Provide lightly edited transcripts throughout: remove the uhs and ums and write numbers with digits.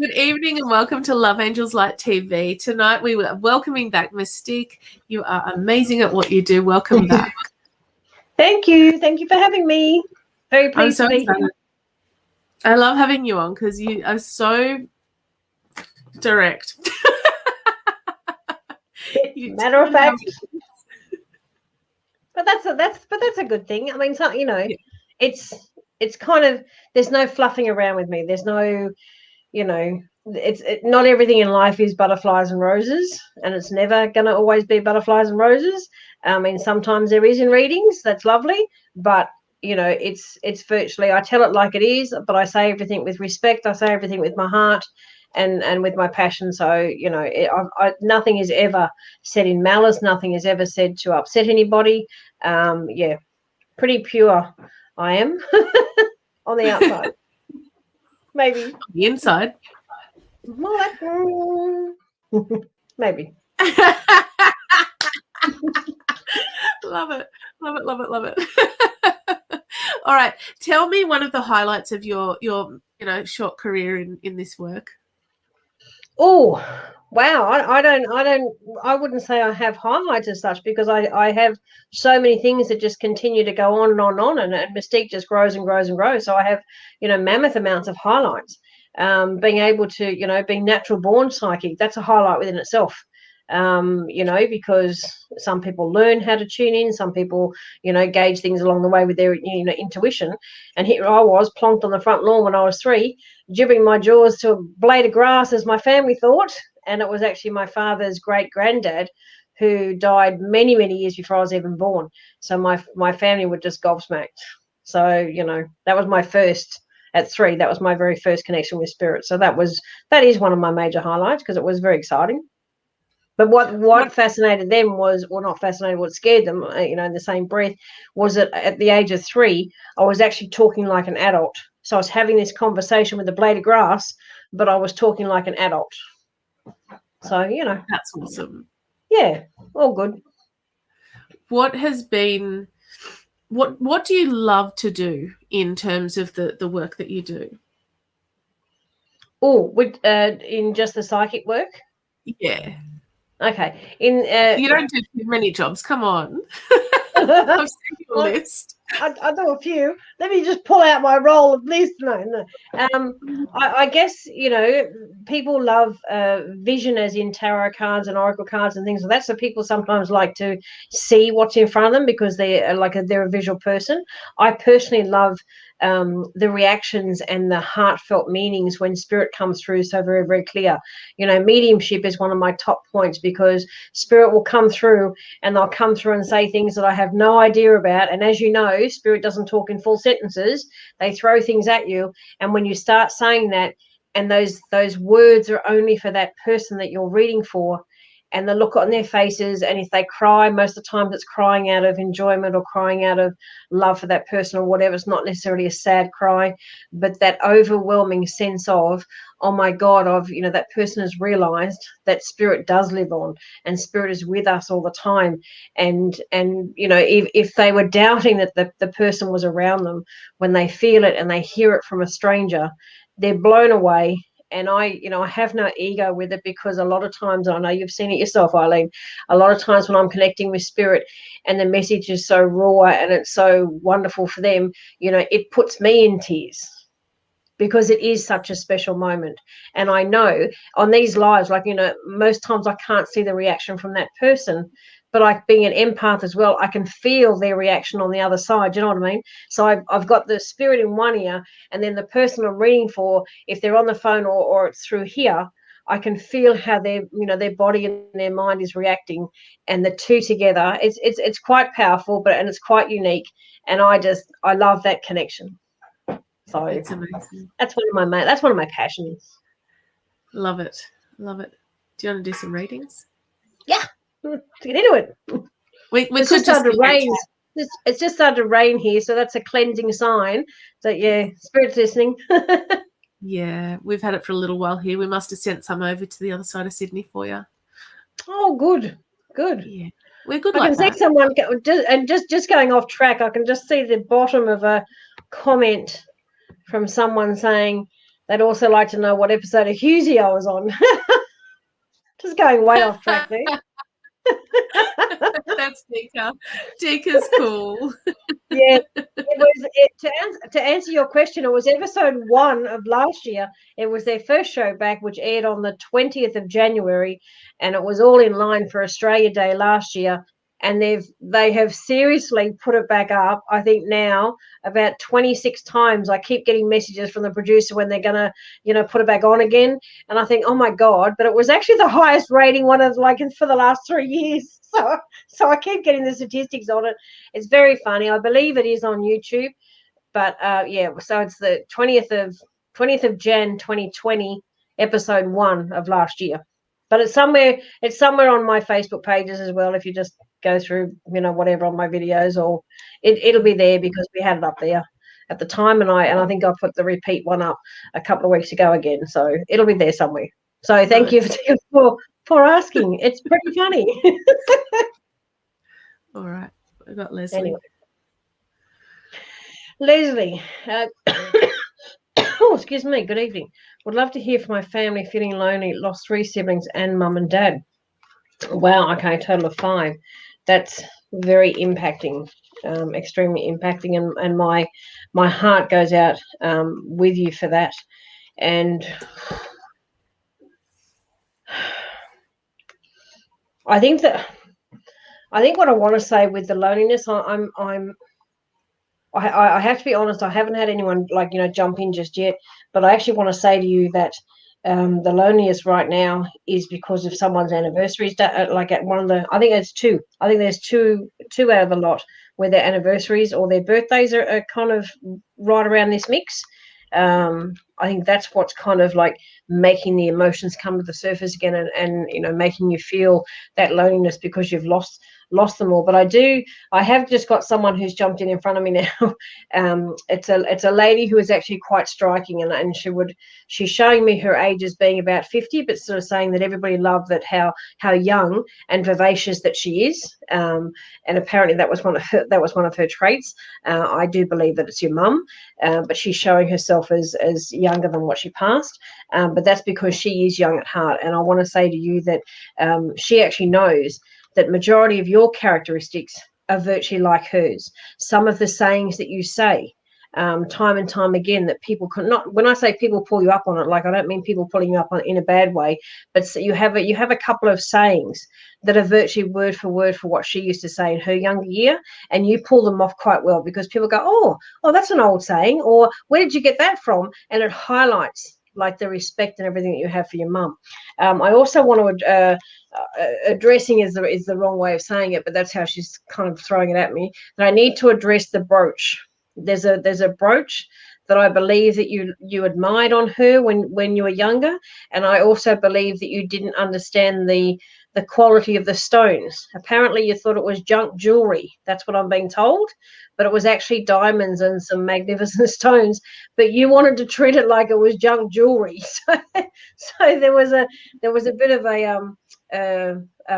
Good evening and welcome to Love Angels Light TV. Tonight we are welcoming back Ms Tique. You are amazing at what you do. Welcome back. Thank you. Thank you for having me. Very pleased to be here. I love having you on because you are so direct. Matter of fact. But that's a good thing. I mean, so, it's kind of, there's no fluffing around with me. There's no, not everything in life is butterflies and roses, and it's never going to always be butterflies and roses. I mean, sometimes there is in readings. That's lovely, but it's virtually, I tell it like it is, but I say everything with respect. I say everything with my heart and with my passion. So, nothing is ever said in malice. Nothing is ever said to upset anybody. Pretty pure I am on the outside. Maybe. On the inside. Maybe. Love it. Love it. Love it. Love it. All right. Tell me one of the highlights of your short career in this work. Oh, wow. I wouldn't say I have highlights as such, because I have so many things that just continue to go on and on and on, and Ms Tique just grows and grows and grows. So I have, mammoth amounts of highlights. Being able to, being natural born psychic, that's a highlight within itself. Because some people learn how to tune in, some people, gauge things along the way with their, intuition. And here I was plonked on the front lawn when I was 3, jibbing my jaws to a blade of grass, as my family thought. And it was actually my father's great granddad who died many, many years before I was even born. So my family were just gobsmacked. So, that was my first. At 3, that was my very first connection with spirit. So that is one of my major highlights, because it was very exciting. But what fascinated them was, or not fascinated, what scared them, in the same breath, was that at the age of 3, I was actually talking like an adult. So I was having this conversation with a blade of grass, but I was talking like an adult. So, That's awesome. Yeah, all good. What has been... What do you love to do in terms of the work that you do? Oh, in just the psychic work? Yeah. Okay. You don't do too many jobs. Come on. I've seen your list. I do a few. Let me just pull out my roll of list. No. I guess, people love vision, as in tarot cards and oracle cards and things like that. So people sometimes like to see what's in front of them because they're a visual person. I personally love the reactions and the heartfelt meanings when spirit comes through so very, very clear. Mediumship is one of my top points, because spirit will come through and they'll come through and say things that I have no idea about. And as you know, spirit doesn't talk in full sentences. They throw things at you. And when you start saying that, and those words are only for that person that you're reading for, and the look on their faces, and if they cry, most of the time it's crying out of enjoyment or crying out of love for that person or whatever. It's not necessarily a sad cry, but that overwhelming sense of, oh my God, that person has realized that spirit does live on, and spirit is with us all the time. And if they were doubting that the person was around them, when they feel it and they hear it from a stranger, they're blown away. And I have no ego with it, because a lot of times, I know you've seen it yourself, Eileen, a lot of times when I'm connecting with spirit and the message is so raw and it's so wonderful for them, it puts me in tears, because it is such a special moment. And I know on these lives, most times I can't see the reaction from that person, but being an empath as well, I can feel their reaction on the other side. Do you know what I mean? So I've got the spirit in one ear, and then the person I'm reading for, if they're on the phone or it's through here, I can feel how their body and their mind is reacting, and the two together, it's quite powerful, and it's quite unique, and I love that connection. So it's amazing. That's one of my passions. Love it. Love it. Do you want to do some readings? Yeah. To get into it. It's just started to rain. It's just started to rain here, so that's a cleansing sign that spirit's listening. Yeah, we've had it for a little while here. We must have sent some over to the other side of Sydney for you. Oh, good. Yeah, we're good. I can see someone, and just going off track, I can just see the bottom of a comment from someone saying, They'd also like to know what episode of Husey I was on. Just going way off track there. That's Tika. Tika's cool. Yeah, to answer your question, it was episode 1 of last year. It was their first show back, which aired on the 20th of January, and it was all in line for Australia Day last year. And they have seriously put it back up. I think now about 26 times. I keep getting messages from the producer when they're gonna, put it back on again. And I think, oh my god! But it was actually the highest rating one of for the last 3 years. So I keep getting the statistics on it. It's very funny. I believe it is on YouTube. But yeah, so it's the 20th of Jan 2020, episode 1 of last year. But it's somewhere on my Facebook pages as well. If you just go through, whatever on my videos, or it'll be there because we had it up there at the time, and I think I put the repeat one up a couple of weeks ago again. So it'll be there somewhere. So thank you for asking. It's pretty funny. All right, I got Leslie. Anyway. Leslie, oh, excuse me, good evening. Would love to hear from my family feeling lonely, lost 3 siblings and mum and dad. Wow, okay, total of 5. That's very impacting, extremely impacting, and my heart goes out with you for that. And I think what I want to say with the loneliness, I have to be honest, I haven't had anyone jump in just yet, but I actually want to say to you that the loneliness right now is because of someone's anniversaries. Like at one of the, I think there's 2. I think there's two out of the lot where their anniversaries or their birthdays are kind of right around this mix. I think that's what's kind of like making the emotions come to the surface again, and making you feel that loneliness because you've lost them all. But I have just got someone who's jumped in front of me now. It's a lady who is actually quite striking, and she's showing me her age as being about 50, but sort of saying that everybody loved that how young and vivacious that she is. And apparently that was one of her traits. I do believe that it's your mum, but she's showing herself as younger than what she passed. But that's because she is young at heart. And I want to say to you that she actually knows that majority of your characteristics are virtually like hers. Some of the sayings that you say, time and time again, that people can not. When I say people pull you up on it, like I don't mean people pulling you up on it in a bad way, but so you have a couple of sayings that are virtually word for word for what she used to say in her younger year, and you pull them off quite well because people go, oh, that's an old saying, or where did you get that from? And it highlights like the respect and everything that you have for your mum. I also want to addressing is the wrong way of saying it, but that's how she's kind of throwing it at me. That I need to address the brooch. There's a brooch that I believe that you admired on her when you were younger, and I also believe that you didn't understand the quality of the stones. Apparently, you thought it was junk jewelry. That's what I'm being told, but it was actually diamonds and some magnificent stones. But you wanted to treat it like it was junk jewelry. So there was a bit of a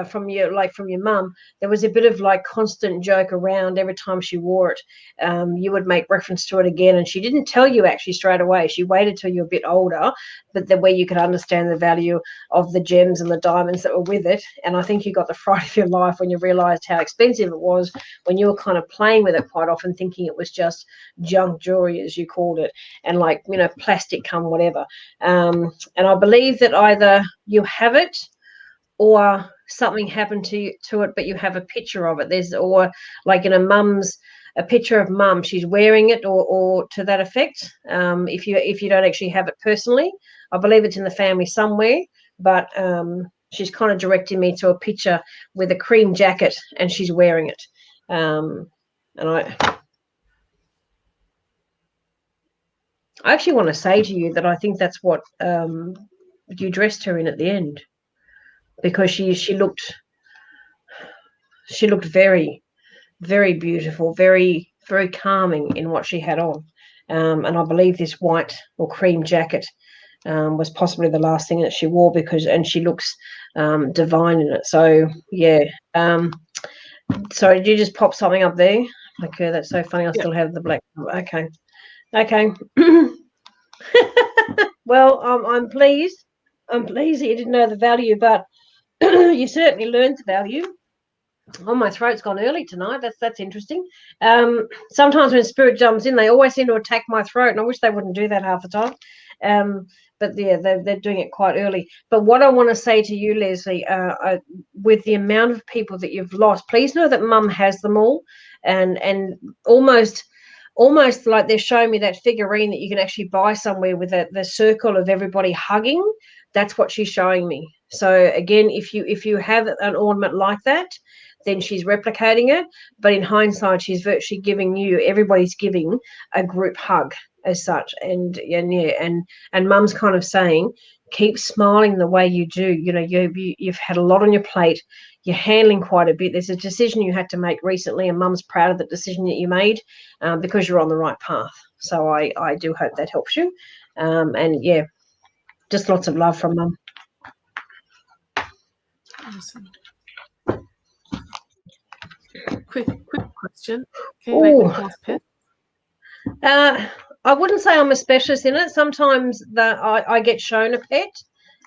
from your mum, there was a bit of like constant joke around every time she wore it. You would make reference to it again, and she didn't tell you actually straight away. She waited till you were a bit older, but where you could understand the value of the gems and the diamonds that were with it. And I think you got the fright of your life when you realized how expensive it was, when you were kind of playing with it quite often, thinking it was just junk jewelry, as you called it, and plastic come whatever. And I believe that either you have it or something happened to it, but you have a picture of it. Or like in a picture of mum, she's wearing it, or to that effect. If you don't actually have it personally, I believe it's in the family somewhere, but she's kind of directing me to a picture with a cream jacket and she's wearing it. And I actually want to say to you that I think that's what you dressed her in at the end, because she looked very, very beautiful, very, very calming in what she had on. And I believe this white or cream jacket was possibly the last thing that she wore, and she looks divine in it. So yeah. Sorry, did you just pop something up there? Okay, that's so funny. I still have the black. Okay. Well, I'm pleased. I'm pleased that you didn't know the value, but you certainly learned the value. Oh, my throat's gone early tonight. That's interesting. Sometimes when spirit jumps in, they always seem to attack my throat, and I wish they wouldn't do that half the time. But yeah, they're doing it quite early. But what I want to say to you, Leslie, with the amount of people that you've lost, please know that Mum has them all, and almost like they're showing me that figurine that you can actually buy somewhere with the circle of everybody hugging. That's what she's showing me. So again, if you have an ornament like that, then she's replicating it. But in hindsight, she's virtually giving you, everybody's giving a group hug as such. And yeah, and Mum's kind of saying, keep smiling the way you do. You know, you've had a lot on your plate. You're handling quite a bit. There's a decision you had to make recently, and Mum's proud of the decision that you made because you're on the right path. So I do hope that helps you. And yeah, just lots of love from Mum. Awesome. Quick question. Can you make me house pet? I wouldn't say I'm a specialist in it. Sometimes that I get shown a pet,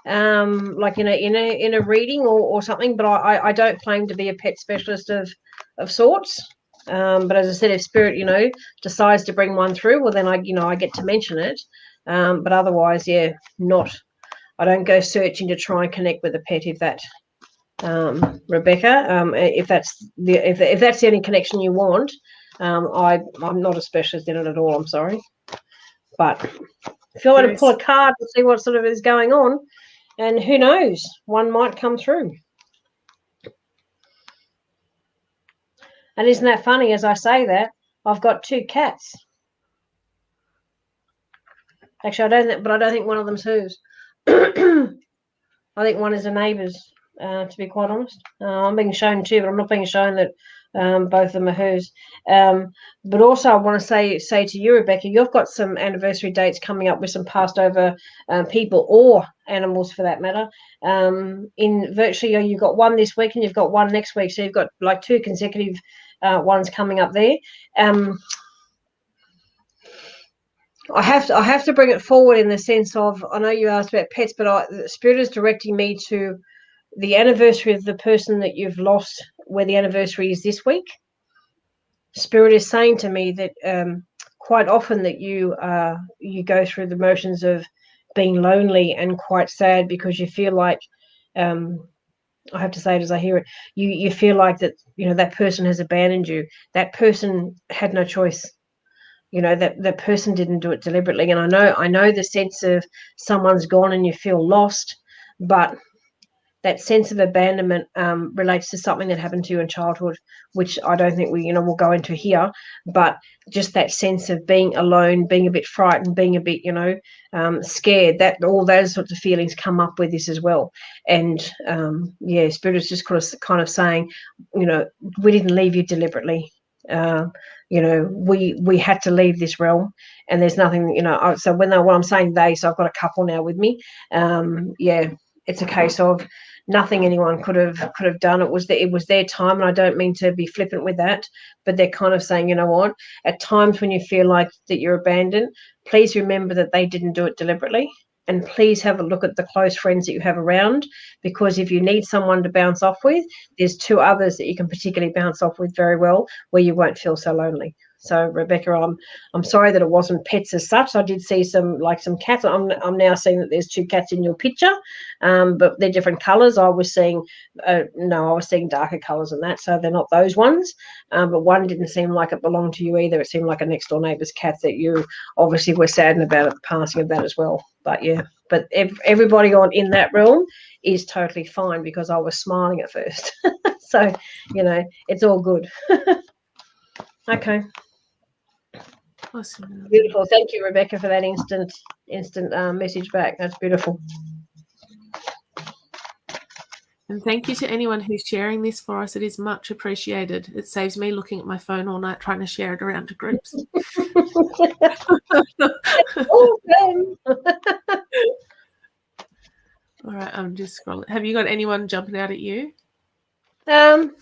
like in a reading or something, but I don't claim to be a pet specialist of sorts. But as I said, if spirit, decides to bring one through, well, then I get to mention it. But otherwise, yeah, not. I don't go searching to try and connect with a pet. If that, Rebecca, if that's the only connection you want, I'm not a specialist in it at all. I'm sorry, but if you want to pull a card and see what sort of is going on, and who knows, one might come through. And isn't that funny? As I say that, I've got 2 cats. Actually, I don't think one of them's hers. I think one is a neighbour's. To be quite honest, I'm being shown 2, but I'm not being shown that both of them are hers. But also, I want to say to you, Rebecca, you've got some anniversary dates coming up with some passed over people or animals, for that matter. In virtually, you've got one this week and you've got one next week, so you've got like 2 consecutive ones coming up there. I have to bring it forward in the sense of, I know you asked about pets, but the Spirit is directing me to the anniversary of the person that you've lost, where the anniversary is this week. Spirit is saying to me that quite often that you go through the motions of being lonely and quite sad because you feel like, I have to say it as I hear it, you feel like that that person has abandoned you. That person had no choice. That person didn't do it deliberately. And I know the sense of someone's gone and you feel lost, but that sense of abandonment relates to something that happened to you in childhood, which I don't think we'll go into here. But just that sense of being alone, being a bit frightened, being a bit, scared, that all those sorts of feelings come up with this as well. And Spirit is just kind of saying, we didn't leave you deliberately. We had to leave this realm, and there's nothing, so when I'm saying they, so I've got a couple now with me. It's a case of nothing anyone could have done. It was their time, and I don't mean to be flippant with that, but they're kind of saying, you know what, at times when you feel like that you're abandoned, please remember that they didn't do it deliberately. And please have a look at the close friends that you have around, because if you need someone to bounce off with, there's 2 others that you can particularly bounce off with very well, where you won't feel so lonely. So Rebecca, I'm sorry that it wasn't pets as such. I did see some cats. I'm now seeing that there's 2 cats in your picture, but they're different colours. I was seeing darker colours than that, so they're not those ones. But one didn't seem like it belonged to you either. It seemed like a next door neighbour's cat that you obviously were saddened about at the passing of that as well. But yeah, but everybody in that realm is totally fine, because I was smiling at first. So it's all good. Okay. Awesome. Beautiful. Thank you, Rebecca, for that instant message back. That's beautiful. And thank you to anyone who's sharing this for us. It is much appreciated. It saves me looking at my phone all night trying to share it around to groups. Awesome. All right, I'm just scrolling. Have you got anyone jumping out at you? On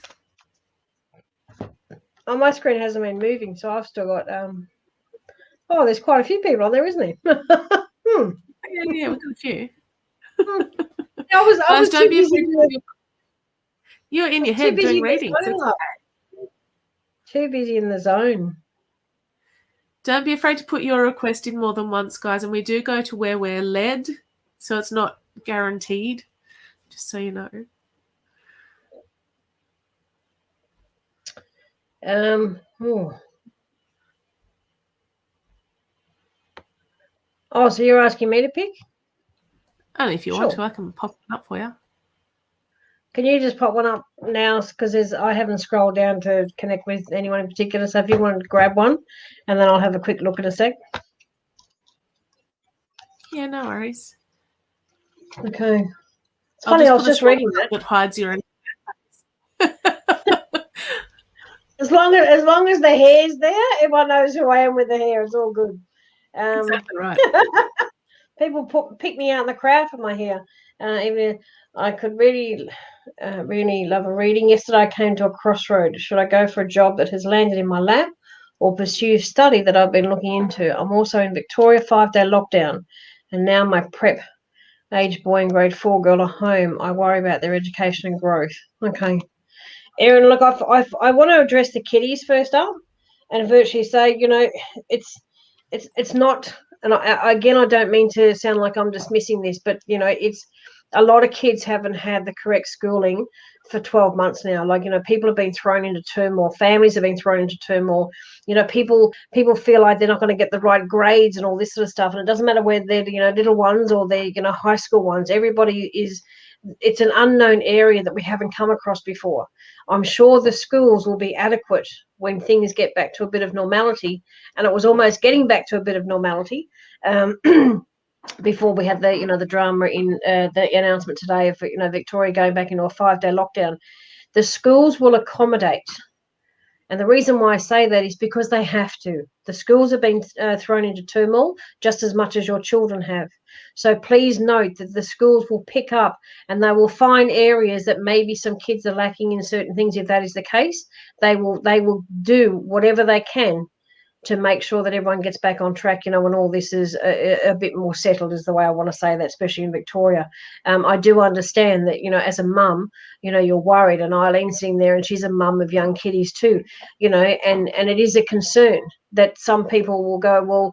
my screen hasn't been moving, so I've still got there's quite a few people on there, isn't there? Yeah, we've got a few. I Guys, was don't too be busy. afraid to you're in your Too head busy doing in the readings. zone. Love. Too busy in the zone. Don't be afraid to put your request in more than once, guys. And we do go to where we're led, so it's not guaranteed, just so you know. Oh, so you're asking me to pick? Only if you want to, I can pop it up for you. Can you just pop one up now? Because I haven't scrolled down to connect with anyone in particular. So if you want to grab one, and then I'll have a quick look in a sec. Yeah, no worries. Okay. It's funny, I was just reading that hides your. As long as the hair's there, everyone knows who I am with the hair. It's all good. Exactly right. People pick me out in the crowd for my hair. Even I could really love a reading. Yesterday I came to a crossroad. Should I go for a job that has landed in my lap or pursue study that I've been looking into? I'm also in Victoria, 5-day lockdown, and now my prep age boy in grade 4 girl are home. I worry about their education and growth. Okay. Erin, look, I want to address the kiddies first up and virtually say, it's not, and again, I don't mean to sound like I'm dismissing this, but, it's a lot of kids haven't had the correct schooling for 12 months now. Like, people have been thrown into turmoil. Families have been thrown into turmoil. People feel like they're not going to get the right grades and all this sort of stuff. And it doesn't matter whether they're, little ones or they're, high school ones. Everybody it's an unknown area that we haven't come across before. I'm sure the schools will be adequate when things get back to a bit of normality, and it was almost getting back to a bit of normality before we had the drama in the announcement today of Victoria going back into a 5-day lockdown. The schools will accommodate. And the reason why I say that is because they have to. The schools have been thrown into turmoil just as much as your children have. So please note that the schools will pick up and they will find areas that maybe some kids are lacking in certain things. If that is the case, they will do whatever they can to make sure that everyone gets back on track, when all this is a bit more settled, is the way I want to say that, especially in Victoria. I do understand that, as a mum, you're worried, and Eileen's sitting there and she's a mum of young kiddies too, and it is a concern that some people will go, well,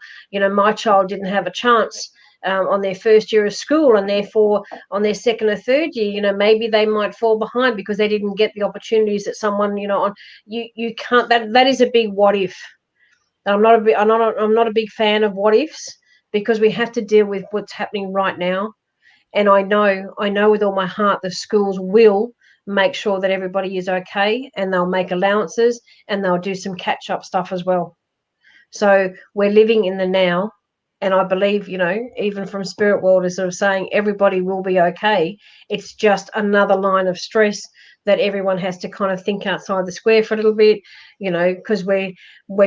my child didn't have a chance on their first year of school, and therefore on their second or third year, maybe they might fall behind because they didn't get the opportunities that someone, you can't, that is a big what if. I'm not a big fan of what ifs, because we have to deal with what's happening right now. And I know with all my heart the schools will make sure that everybody is okay, and they'll make allowances and they'll do some catch up stuff as well. So we're living in the now, and I believe, even from Spirit World is sort of saying everybody will be okay. It's just another line of stress that everyone has to kind of think outside the square for a little bit, because we're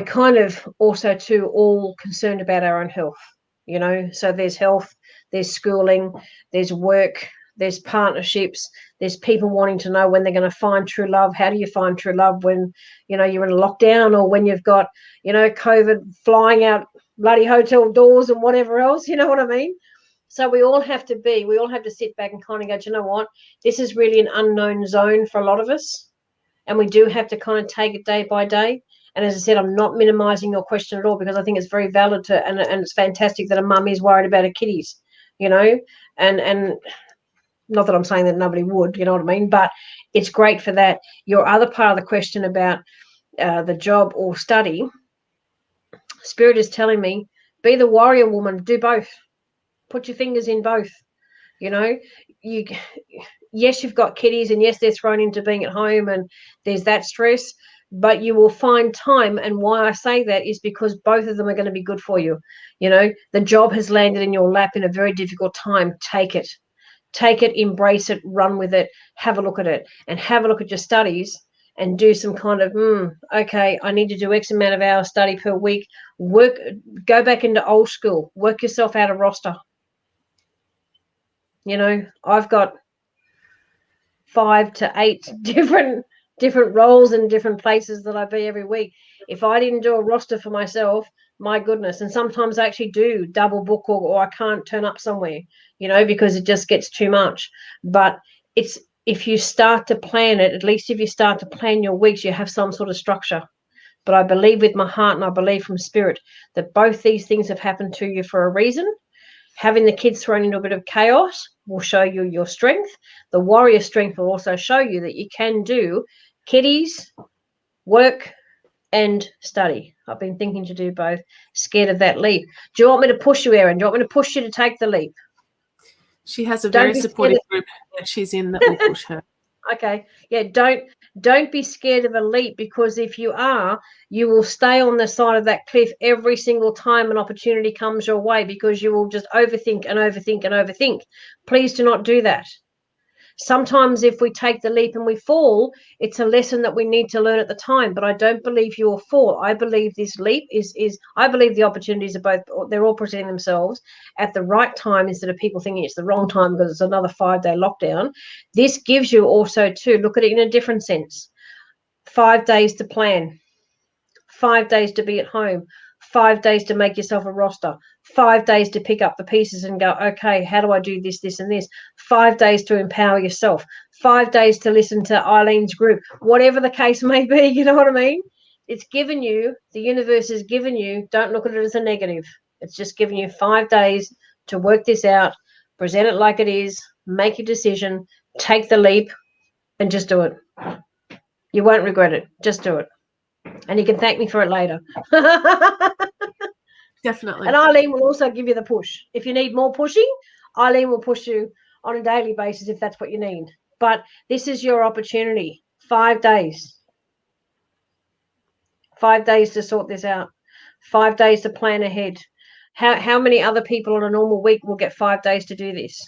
kind of also too all concerned about our own health, So there's health, there's schooling, there's work, there's partnerships, there's people wanting to know when they're going to find true love. How do you find true love when, you're in a lockdown, or when you've got, COVID flying out bloody hotel doors and whatever else, you know what I mean? So we all have to sit back and kind of go, do you know what? This is really an unknown zone for a lot of us. And we do have to kind of take it day by day. And as I said, I'm not minimizing your question at all, because I think it's very valid and it's fantastic that a mum is worried about her kiddies, and not that I'm saying that nobody would, you know what I mean? But it's great for that. Your other part of the question about the job or study, Spirit is telling me, be the warrior woman, do both. Put your fingers in both. Yes, you've got kiddies, and yes, they're thrown into being at home, and there's that stress, but you will find time. And why I say that is because both of them are going to be good for you. The job has landed in your lap in a very difficult time. Take it, embrace it, run with it, have a look at it, and have a look at your studies, and do some kind of, okay, I need to do X amount of hours study per week. Go back into old school, work yourself out a roster. I've got 5 to 8 different roles and different places that I be every week. If I didn't do a roster for myself, My goodness. And sometimes I actually do double book, or I can't turn up somewhere, because it just gets too much. But it's, if you start to plan it, at least if you start to plan your weeks, you have some sort of structure. But I believe with my heart, and I believe from spirit, that both these things have happened to you for a reason. Having the kids thrown into a bit of chaos will show you your strength. The warrior strength will also show you that you can do kiddies, work, and study. I've been thinking to do both. Scared of that leap. Do you want me to push you, Erin? Do you want me to push you to take the leap? She has a very supportive group that she's in that will push her. Okay. Yeah, don't be scared of a leap, because if you are, you will stay on the side of that cliff every single time an opportunity comes your way, because you will just overthink and overthink and overthink. Please do not do that. Sometimes if we take the leap and we fall, it's a lesson that we need to learn at the time. But I don't believe you will fall. I believe this leap is I believe the opportunities are both, they're all presenting themselves at the right time, instead of people thinking it's the wrong time because it's another 5-day lockdown. This gives you also to look at it in a different sense. 5 days to plan, 5 days to be at home, 5 days to make yourself a roster, 5 days to pick up the pieces and go, okay, how do I do this, this, and this? 5 days to empower yourself, 5 days to listen to Eileen's group, whatever the case may be, you know what I mean? It's given you, the universe has given you, don't look at it as a negative. It's just given you 5 days to work this out, present it like it is, make your decision, take the leap, and just do it. You won't regret it. Just do it. And you can thank me for it later. Definitely. And Eileen will also give you the push. If you need more pushing, Eileen will push you on a daily basis if that's what you need. But this is your opportunity. 5 days. 5 days to sort this out. 5 days to plan ahead. How many other people on a normal week will get 5 days to do this?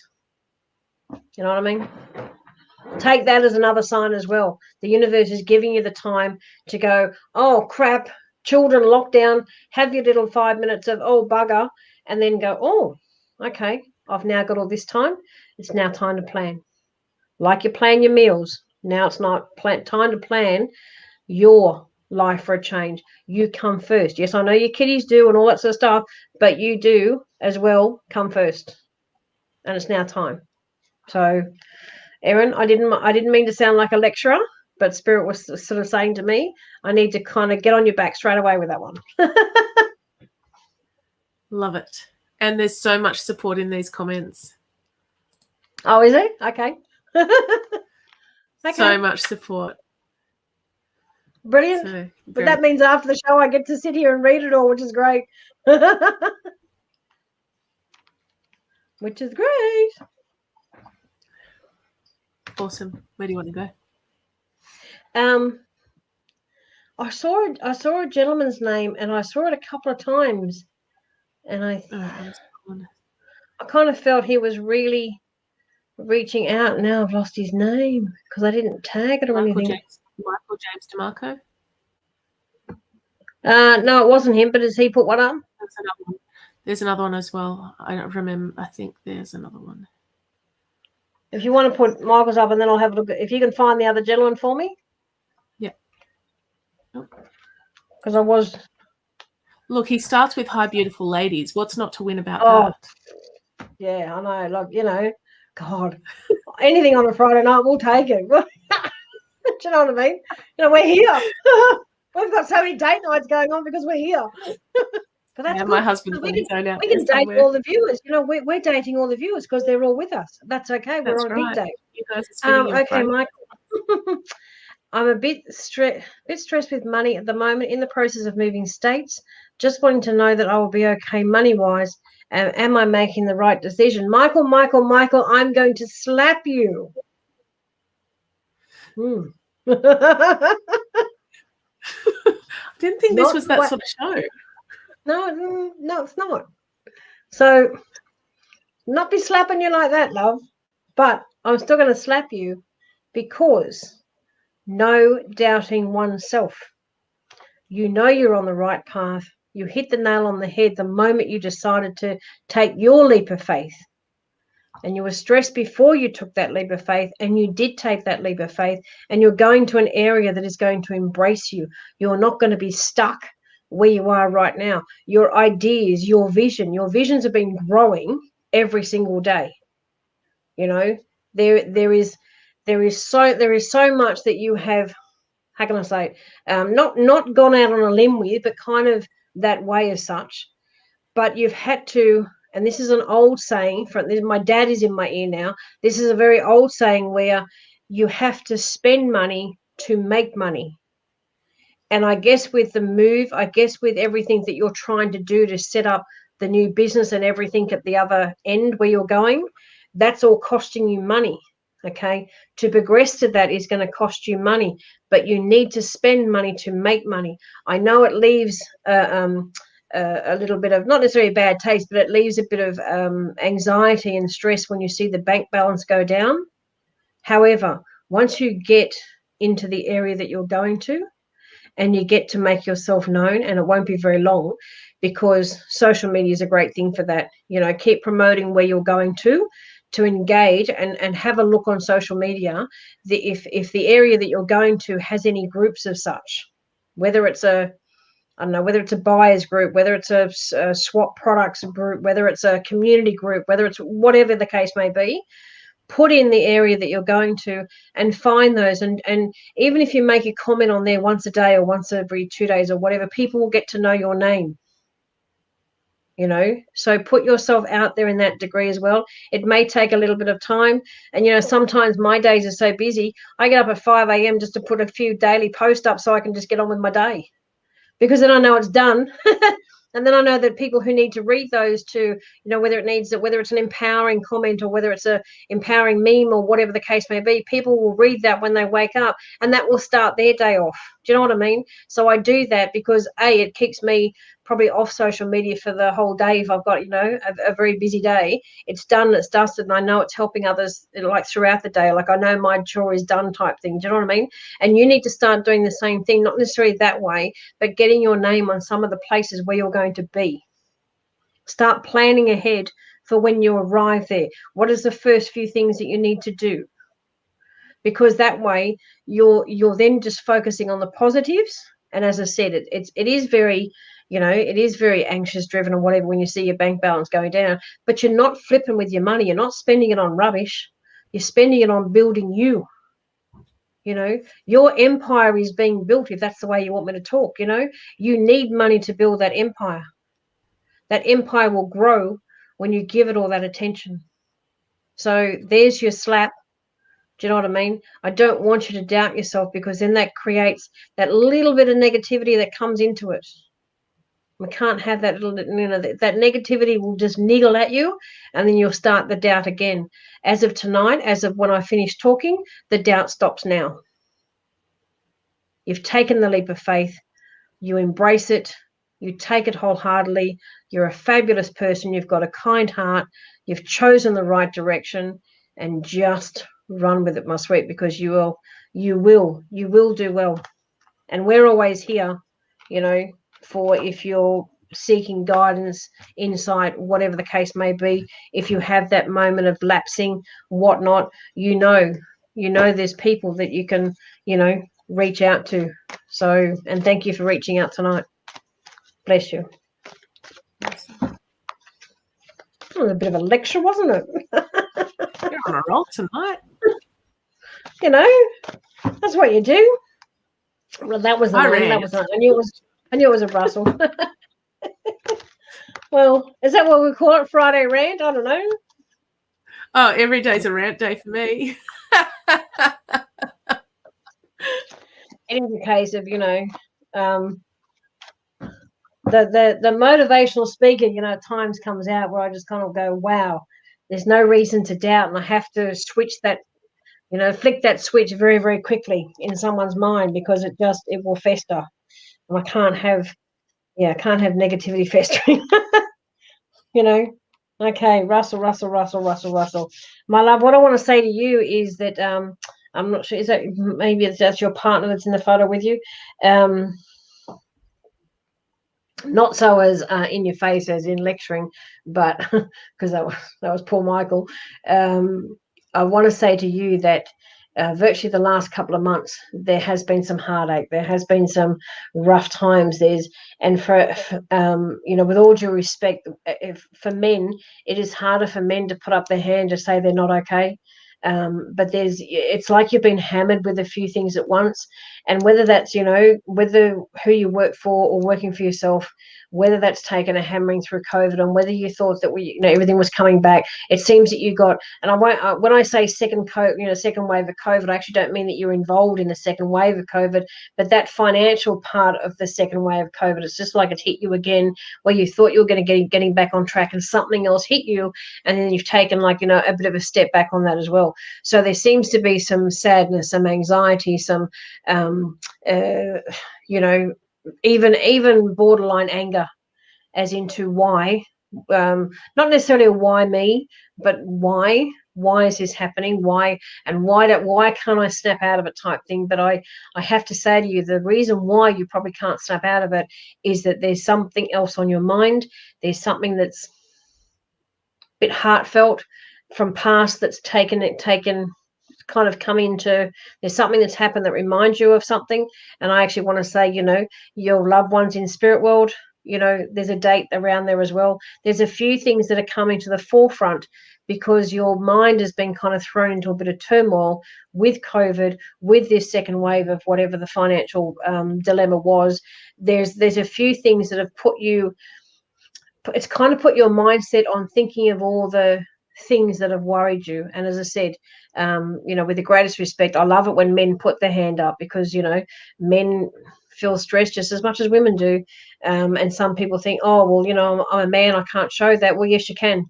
You know what I mean? Take that as another sign as well. The universe is giving you the time to go, oh, crap, children lockdown, have your little 5 minutes of, oh, bugger, and then go, oh, okay, I've now got all this time. It's now time to plan. Like you plan your meals. Now it's not time to plan your life for a change. You come first. Yes, I know your kiddies do and all that sort of stuff, but you do as well come first. And it's now time. So, Erin, I didn't mean to sound like a lecturer, but Spirit was sort of saying to me, I need to kind of get on your back straight away with that one. Love it. And there's so much support in these comments. Oh, is it? Okay. Okay. So much support. Brilliant. So, but that means after the show I get to sit here and read it all, which is great. Which is great. Awesome. Where do you want to go? I saw a gentleman's name, and I saw it a couple of times, and I kind of felt he was really reaching out. Now I've lost his name because I didn't tag it or anything. Michael James DeMarco? No, it wasn't him, but has he put one up? There's another one as well. I don't remember. I think there's another one. If you want to put Michael's up, and then I'll have a look. If you can find the other gentleman for me. Yeah. Because I was. Look, he starts with "Hi, beautiful ladies." What's not to win about that? Yeah, I know. Like, God, anything on a Friday night, we'll take it. Do you know what I mean? We're here. We've got so many date nights going on because we're here. But that's good. My husband's on his own out there. We can date all the viewers. We're dating all the viewers because they're all with us. That's okay. We're on a big date. You guys are spinning in front. Michael. I'm a bit stressed with money at the moment, in the process of moving states. Just wanting to know that I will be okay money-wise. Am I making the right decision? Michael, I'm going to slap you. I didn't think this was that sort of show. No, it's not. So, not be slapping you like that, love. But I'm still going to slap you because no doubting oneself. You know you're on the right path. You hit the nail on the head the moment you decided to take your leap of faith. And you were stressed before you took that leap of faith, and you did take that leap of faith, and you're going to an area that is going to embrace you. You're not going to be stuck where you are right now. Your ideas, your visions have been growing every single day. You know, there is so much that you have, how can I say, not gone out on a limb with, but kind of that way as such. But you've had to, and this is an old saying from my dad is in my ear now. This is a very old saying where you have to spend money to make money. And I guess with the move, I guess with everything that you're trying to do to set up the new business and everything at the other end where you're going, that's all costing you money. Okay. To progress to that is going to cost you money, but you need to spend money to make money. I know it leaves a little bit of, not necessarily a bad taste, but it leaves a bit of anxiety and stress when you see the bank balance go down. However, once you get into the area that you're going to, and you get to make yourself known, and it won't be very long, because social media is a great thing for that. You know, keep promoting where you're going to engage, and have a look on social media, if the area that you're going to has any groups of such, whether it's a, I don't know, whether it's a buyers group, whether it's a swap products group, whether it's a community group, whether it's whatever the case may be. Put in the area that you're going to and find those, and even if you make a comment on there once a day or once every 2 days or whatever, people will get to know your name. You know, so put yourself out there in that degree as well. It may take a little bit of time, and you know, sometimes my days are so busy, I get up at 5 a.m. just to put a few daily posts up so I can just get on with my day, because then I know it's done. And then I know that people who need to read those, to, you know, whether it's an empowering comment or whether it's a empowering meme or whatever the case may be, people will read that when they wake up, and that will start their day off. Do you know what I mean? So I do that because it keeps me probably off social media for the whole day. If I've got, you know, a very busy day, it's done, it's dusted, and I know it's helping others, like throughout the day. Like, I know my chore is done type thing. Do you know what I mean? And you need to start doing the same thing, not necessarily that way, but getting your name on some of the places where you're going to be. Start planning ahead for when you arrive there. What is the first few things that you need to do? Because that way you're then just focusing on the positives. And as I said, it is very, you know, it is very anxious driven or whatever when you see your bank balance going down, but you're not flipping with your money. You're not spending it on rubbish. You're spending it on building you. You know, your empire is being built, if that's the way you want me to talk. You know, you need money to build that empire. That empire will grow when you give it all that attention. So there's your slap. Do you know what I mean? I don't want you to doubt yourself, because then that creates that little bit of negativity that comes into it. We can't have that little, you know, that negativity will just niggle at you, and then you'll start the doubt again. As of tonight, as of when I finish talking, the doubt stops now. You've taken the leap of faith. You embrace it. You take it wholeheartedly. You're a fabulous person. You've got a kind heart. You've chosen the right direction, and just run with it, my sweet, because you will do well. And we're always here, you know, for if you're seeking guidance, insight, whatever the case may be. If you have that moment of lapsing, whatnot, you know there's people that you can, you know, reach out to. So, and thank you for reaching out tonight. Bless you. Awesome. It was a bit of a lecture, wasn't it? You're on a roll tonight. You know, that's what you do. Well, that was I an ran. that was an, I knew it was a Russell. Well, is that what we call it? Friday rant? I don't know. Oh, every day's a rant day for me. It is a case of, you know, the motivational speaker, you know, at times comes out where I just kind of go, wow, there's no reason to doubt, and I have to switch that, you know, flick that switch very, very quickly in someone's mind, because it will fester, and I can't have negativity festering. You know. Okay, Russell. My love, what I want to say to you is that I'm not sure, is that maybe that's your partner that's in the photo with you? Not so as in your face as in lecturing, but because that was poor Michael. I want to say to you that virtually the last couple of months, there has been some heartache. There has been some rough times. And with all due respect, for men, it is harder for men to put up their hand to say they're not okay. But it's like you've been hammered with a few things at once, and whether that's whether who you work for or working for yourself, whether that's taken a hammering through COVID, and whether you thought that everything was coming back. It seems that you got, and I won't. When I say second wave of COVID, I actually don't mean that you're involved in the second wave of COVID, but that financial part of the second wave of COVID, it's just like it hit you again, where you thought you were going to getting back on track, and something else hit you, and then you've taken a bit of a step back on that as well. So there seems to be some sadness, some anxiety, some even borderline anger, as into why, not necessarily a why me, but why is this happening, why can't I snap out of it type thing. But I have to say to you, the reason why you probably can't snap out of it is that there's something else on your mind. There's something that's a bit heartfelt from past that's kind of come into, there's something that's happened that reminds you of something. And I actually want to say, your loved ones in spirit world, there's a date around there as well. There's a few things that are coming to the forefront because your mind has been kind of thrown into a bit of turmoil with COVID, with this second wave of whatever the financial dilemma was. There's a few things that have put your mindset on thinking of all the things that have worried you. And as I said, with the greatest respect, I love it when men put their hand up, because men feel stressed just as much as women do. And some people think, oh well, I'm a man, I can't show that. Well, yes, you can.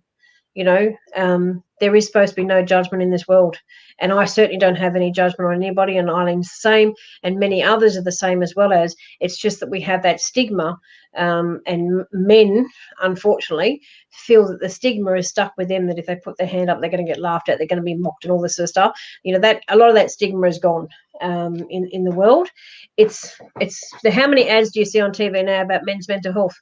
There is supposed to be no judgment in this world, and I certainly don't have any judgment on anybody, and Eileen's the same, and many others are the same as well. As it's just that we have that stigma, and men unfortunately feel that the stigma is stuck with them, that if they put their hand up they're going to get laughed at, they're going to be mocked and all this sort of stuff. That a lot of that stigma is gone in the world. It's how many ads do you see on TV now about men's mental health,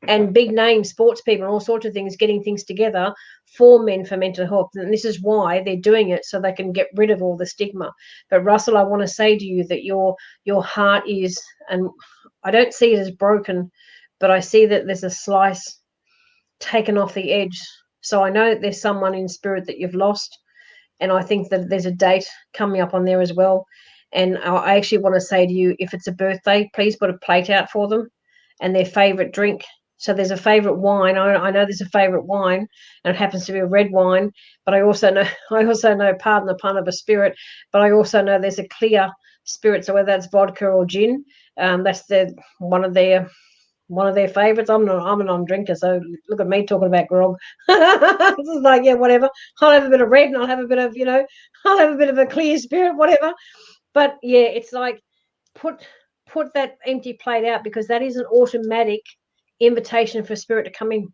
and big name sports people and all sorts of things getting things together for men for mental health. And this is why they're doing it, so they can get rid of all the stigma. But Russell, I want to say to you that your heart is, and I don't see it as broken, but I see that there's a slice taken off the edge. So I know that there's someone in spirit that you've lost, and I think that there's a date coming up on there as well. And I actually want to say to you, if it's a birthday, please put a plate out for them and their favorite drink. So there's a favorite wine. I know there's a favorite wine, and it happens to be a red wine. But I also know, pardon the pun, of a spirit. But I also know there's a clear spirit. So whether that's vodka or gin, that's one of their favorites. I'm a non-drinker, so look at me talking about grog. It's just like, yeah, whatever. I'll have a bit of red, and I'll have a bit of I'll have a bit of a clear spirit, whatever. But yeah, it's like put that empty plate out, because that is an automatic invitation for spirit to come in.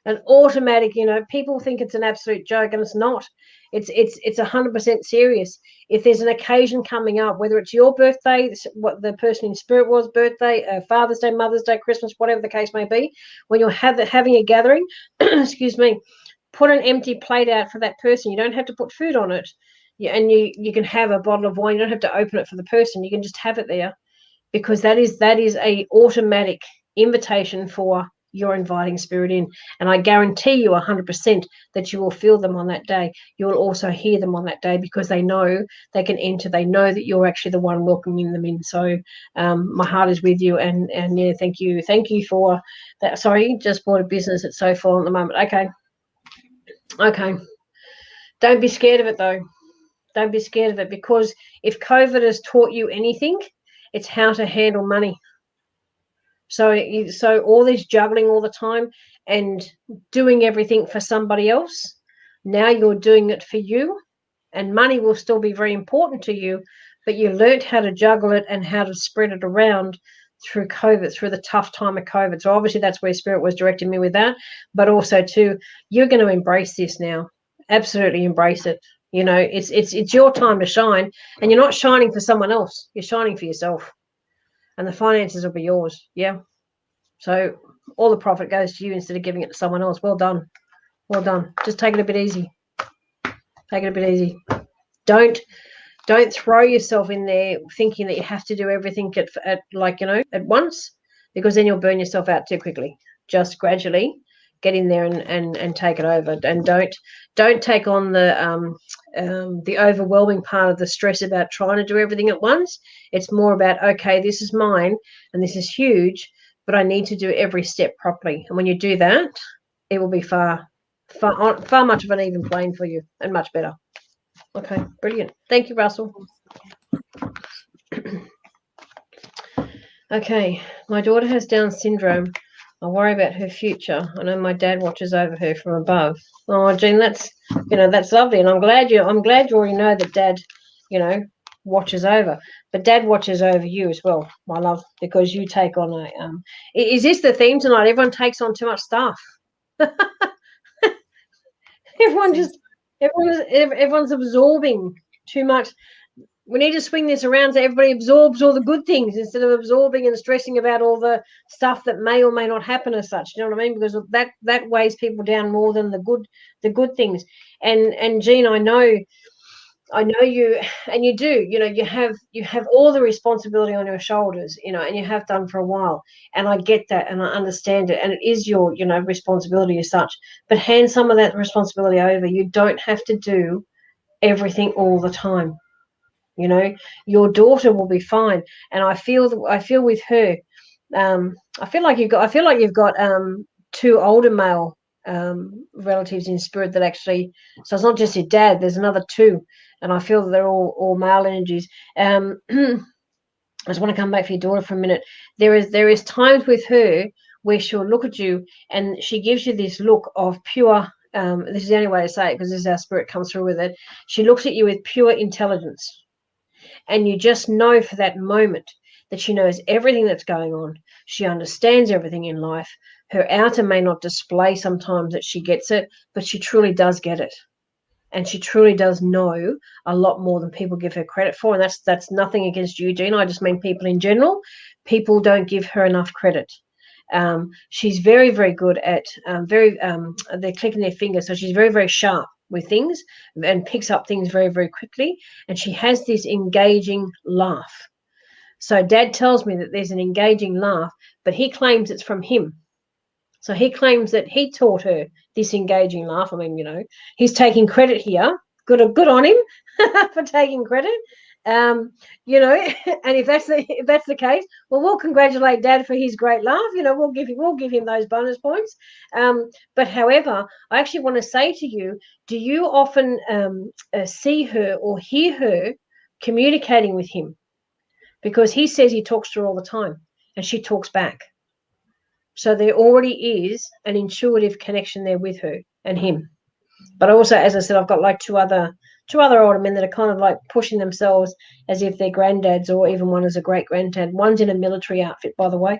An automatic, people think it's an absolute joke, and it's not. It's 100% serious. If there's an occasion coming up, whether it's your birthday, what the person in spirit was birthday, Father's Day, Mother's Day, Christmas, whatever the case may be, when you're having a gathering, excuse me, put an empty plate out for that person. You don't have to put food on it. And you can have a bottle of wine. You don't have to open it for the person. You can just have it there, because that is a automatic invitation for your inviting spirit in. And I guarantee you 100% that you will feel them on that day. You will also hear them on that day, because they know they can enter. They know that you're actually the one welcoming them in. So my heart is with you, and yeah, thank you for that. Sorry, just bought a business. It's so full at the moment. Okay. Don't be scared of it, though. Don't be scared of it, because if COVID has taught you anything, it's how to handle money. So all this juggling all the time and doing everything for somebody else, now you're doing it for you, and money will still be very important to you, but you learned how to juggle it and how to spread it around through COVID, through the tough time of COVID. So obviously that's where Spirit was directing me with that, but also too, you're going to embrace this now. Absolutely embrace it. It's your time to shine, and you're not shining for someone else. You're shining for yourself, and the finances will be yours. Yeah. So all the profit goes to you instead of giving it to someone else. Well done. Well done. Just take it a bit easy. Take it a bit easy. Don't Don't throw yourself in there thinking that you have to do everything at like, at once, because then you'll burn yourself out too quickly. Just gradually get in there and take it over, and don't take on the overwhelming part of the stress about trying to do everything at once. It's more about, okay, this is mine and this is huge, but I need to do every step properly. And when you do that, it will be far much of an even plane for you, and much better. Okay, brilliant. Thank you, Russell. Okay, my daughter has Down syndrome. I worry about her future. I know my dad watches over her from above. Oh, Jean, that's lovely, and I'm glad you already know that Dad, watches over. But Dad watches over you as well, my love, because you take on a. Is this the theme tonight? Everyone takes on too much stuff. Everyone's absorbing too much. We need to swing this around so everybody absorbs all the good things instead of absorbing and stressing about all the stuff that may or may not happen as such. You know what I mean? Because that weighs people down more than the good things. And Jean, I know you, and you do. You have all the responsibility on your shoulders. And you have done for a while. And I get that, and I understand it, and it is your responsibility as such. But hand some of that responsibility over. You don't have to do everything all the time. Your daughter will be fine, and I feel with her. I feel like you've got two older male relatives in spirit that actually. So it's not just your dad. There's another two, and I feel that they're all male energies. I just want to come back for your daughter for a minute. There is times with her where she'll look at you and she gives you this look of pure. This is the only way to say it, because this is how spirit comes through with it. She looks at you with pure intelligence. And you just know for that moment that she knows everything that's going on. She understands everything in life. Her outer may not display sometimes that she gets it, but she truly does get it. And she truly does know a lot more than people give her credit for. And that's nothing against you, Jean. I just mean people in general. People don't give her enough credit. She's very, very good at they're clicking their fingers. So she's very, very sharp with things and picks up things very, very quickly. And she has this engaging laugh. So Dad tells me that there's an engaging laugh, but he claims it's from him. So he claims that he taught her this engaging laugh. I mean, he's taking credit here. Good on him for taking credit. And if that's the case, well, we'll congratulate Dad for his great laugh. We'll give him those bonus points. But however, I actually want to say to you, do you often see her or hear her communicating with him? Because he says he talks to her all the time, and she talks back. So there already is an intuitive connection there with her and him. But also, as I said, I've got like two other older men that are kind of like pushing themselves as if they're granddads, or even one is a great granddad. One's in a military outfit, by the way,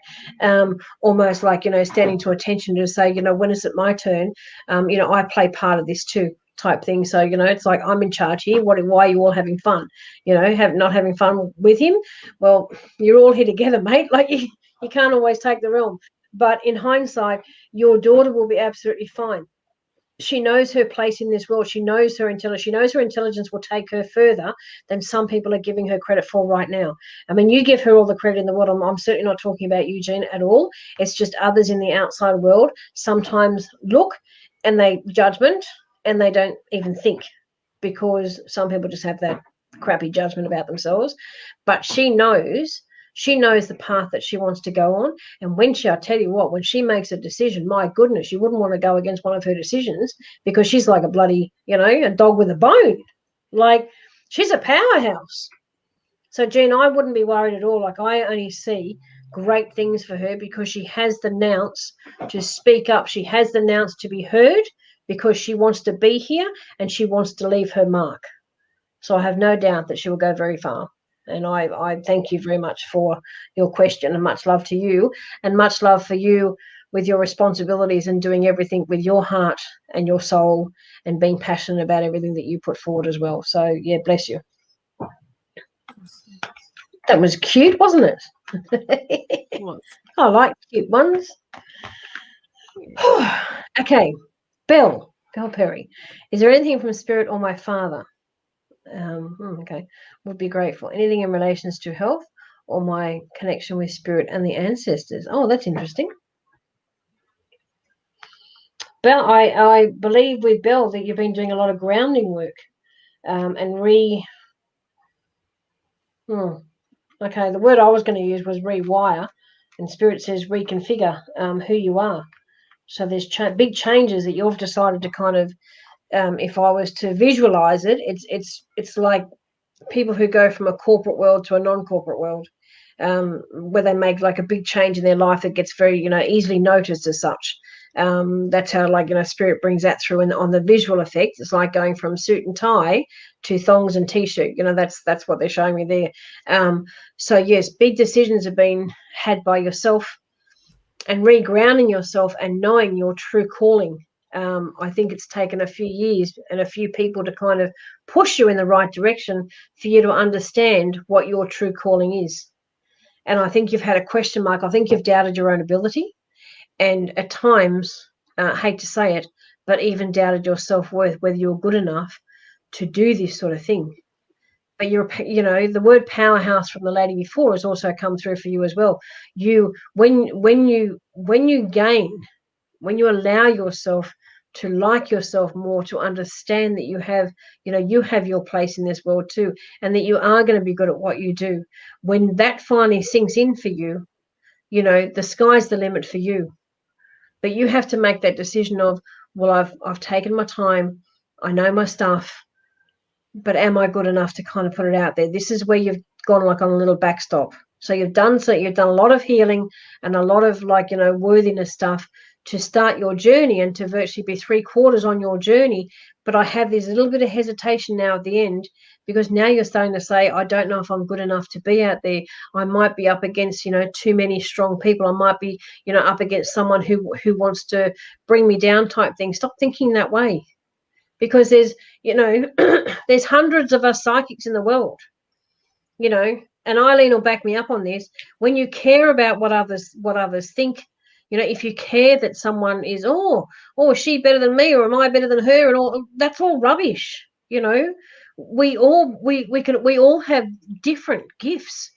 almost like, standing to attention to say, when is it my turn? I play part of this too, type thing. So, it's like, I'm in charge here. Why are you all having fun? Not having fun with him? Well, you're all here together, mate. Like you can't always take the realm. But in hindsight, your daughter will be absolutely fine. She knows her place in this world. She knows her intelligence. She knows her intelligence will take her further than some people are giving her credit for right now. I mean, you give her all the credit in the world. I'm certainly not talking about you, Jean, at all. It's just others in the outside world sometimes look and they judgment and they don't even think, because some people just have that crappy judgment about themselves. But she knows the path that she wants to go on. And I'll tell you what, when she makes a decision, my goodness, you wouldn't want to go against one of her decisions, because she's like a bloody, a dog with a bone. Like, she's a powerhouse. So, Jean, I wouldn't be worried at all. Like, I only see great things for her, because she has the nous to speak up. She has the nous to be heard, because she wants to be here and she wants to leave her mark. So I have no doubt that she will go very far. And I thank you very much for your question, and much love to you, and much love for you with your responsibilities and doing everything with your heart and your soul and being passionate about everything that you put forward as well. So, yeah, bless you. That was cute, wasn't it? It was. I like cute ones. Okay, Bill Perry. Is there anything from Spirit or my father? Okay. Would be grateful. Anything in relations to health or my connection with spirit and the ancestors. Oh, that's interesting. Belle, I believe with Belle that you've been doing a lot of grounding work and okay, the word I was going to use was rewire, and spirit says reconfigure who you are. So there's big changes that you've decided to kind of, if I was to visualize it, it's like people who go from a corporate world to a non-corporate world, where they make like a big change in their life that gets very, easily noticed as such. That's how, like, spirit brings that through. And on the visual effect, it's like going from suit and tie to thongs and t-shirt. That's what they're showing me there. So yes, big decisions have been had by yourself, and regrounding yourself and knowing your true calling. I think it's taken a few years and a few people to kind of push you in the right direction for you to understand what your true calling is. And I think you've had a question mark. I think you've doubted your own ability, and at times, hate to say it, but even doubted your self-worth, whether you're good enough to do this sort of thing. But the word powerhouse from the lady before has also come through for you as well. When you allow yourself to like yourself more, to understand that you have your place in this world too, and that you are going to be good at what you do. When that finally sinks in for you, the sky's the limit for you. But you have to make that decision of, well, I've taken my time, I know my stuff, but am I good enough to kind of put it out there? This is where you've gone like on a little backstop. So you've done a lot of healing and a lot of, like, worthiness stuff to start your journey and to virtually be 3/4 on your journey. But I have this little bit of hesitation now at the end, because now you're starting to say, I don't know if I'm good enough to be out there. I might be up against, too many strong people. I might be, up against someone who wants to bring me down type thing. Stop thinking that way, because there's hundreds of us psychics in the world, and Eileen will back me up on this. When you care about what others think, if you care that someone is, is she better than me, or am I better than her, and all that's all rubbish. We all have different gifts.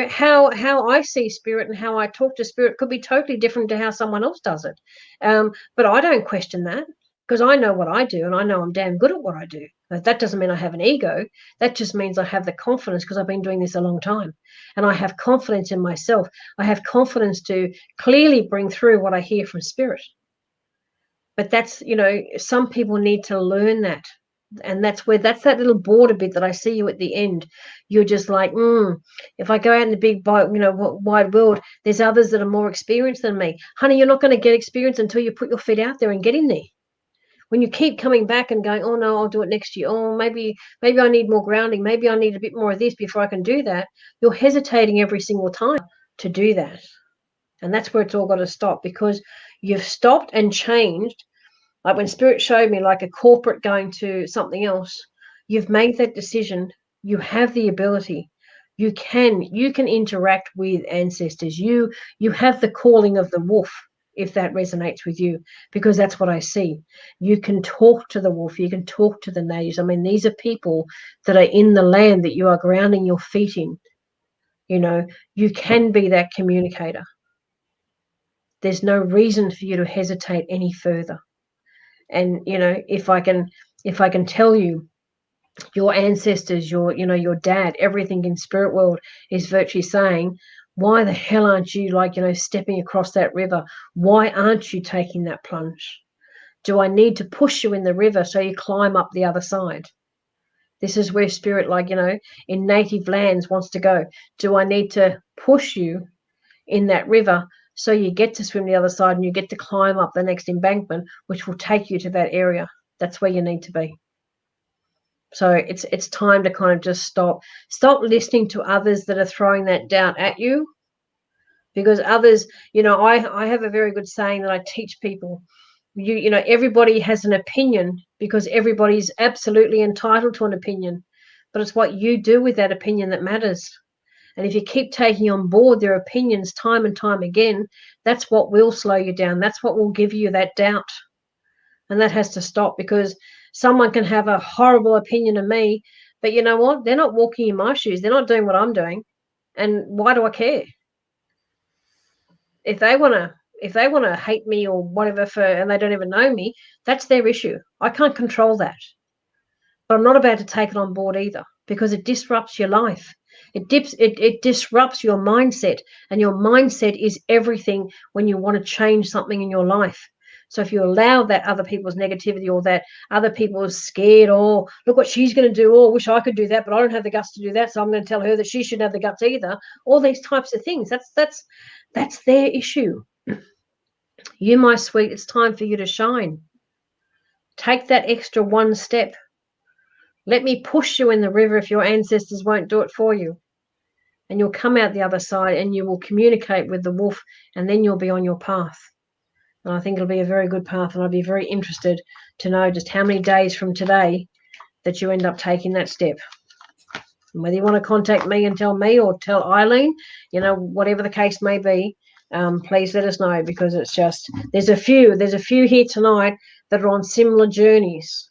How I see spirit and how I talk to spirit could be totally different to how someone else does it. But I don't question that, because I know what I do, and I know I'm damn good at what I do. But that doesn't mean I have an ego. That just means I have the confidence, because I've been doing this a long time, and I have confidence in myself. I have confidence to clearly bring through what I hear from spirit. But some people need to learn that. And that's that little border bit that I see you at the end. You're just like, if I go out in the big, wide world, there's others that are more experienced than me. Honey, you're not going to get experience until you put your feet out there and get in there. When you keep coming back and going, oh no, I'll do it next year. Oh, maybe I need more grounding. Maybe I need a bit more of this before I can do that. You're hesitating every single time to do that. And that's where it's all got to stop, because you've stopped and changed. Like when spirit showed me like a corporate going to something else, you've made that decision. You have the ability. You can interact with ancestors. You have the calling of the wolf, if that resonates with you, because that's what I see. You can talk to the wolf. You can talk to the natives. I mean, these are people that are in the land that you are grounding your feet in. You can be that communicator. There's no reason for you to hesitate any further. And if I can tell you, your ancestors, your dad, everything in spirit world is virtually saying, why the hell aren't you, like, stepping across that river? Why aren't you taking that plunge? Do I need to push you in the river so you climb up the other side? This is where spirit, like, in native lands wants to go. Do I need to push you in that river so you get to swim the other side and you get to climb up the next embankment, which will take you to that area? That's where you need to be. So it's time to kind of just stop listening to others that are throwing that doubt at you, because others, I have a very good saying that I teach people. Everybody has an opinion, because everybody's absolutely entitled to an opinion, but it's what you do with that opinion that matters. And if you keep taking on board their opinions time and time again, that's what will slow you down. That's what will give you that doubt. And that has to stop, because someone can have a horrible opinion of me, but you know what? They're not walking in my shoes. They're not doing what I'm doing. And why do I care? If they want to hate me or whatever and they don't even know me, that's their issue. I can't control that. But I'm not about to take it on board either, because it disrupts your life. It disrupts your mindset, and your mindset is everything when you want to change something in your life. So if you allow that other people's negativity, or that other people are scared, or look what she's going to do, or wish I could do that, but I don't have the guts to do that, so I'm going to tell her that she shouldn't have the guts either. All these types of things. That's their issue. You, my sweet, it's time for you to shine. Take that extra one step. Let me push you in the river if your ancestors won't do it for you. And you'll come out the other side, and you will communicate with the wolf, and then you'll be on your path. And I think it'll be a very good path, and I'd be very interested to know just how many days from today that you end up taking that step. And whether you want to contact me and tell me, or tell Eileen, whatever the case may be, please let us know, because it's just, there's a few here tonight that are on similar journeys,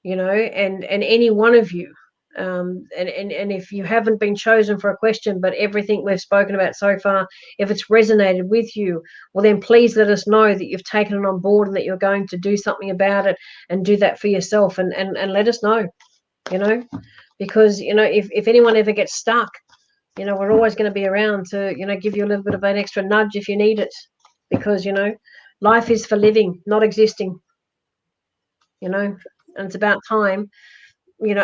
and any one of you, and if you haven't been chosen for a question, but everything we've spoken about so far, if it's resonated with you, well, then please let us know that you've taken it on board, and that you're going to do something about it, and do that for yourself, and let us know, because if anyone ever gets stuck, we're always going to be around to give you a little bit of an extra nudge if you need it, because life is for living, not existing, and it's about time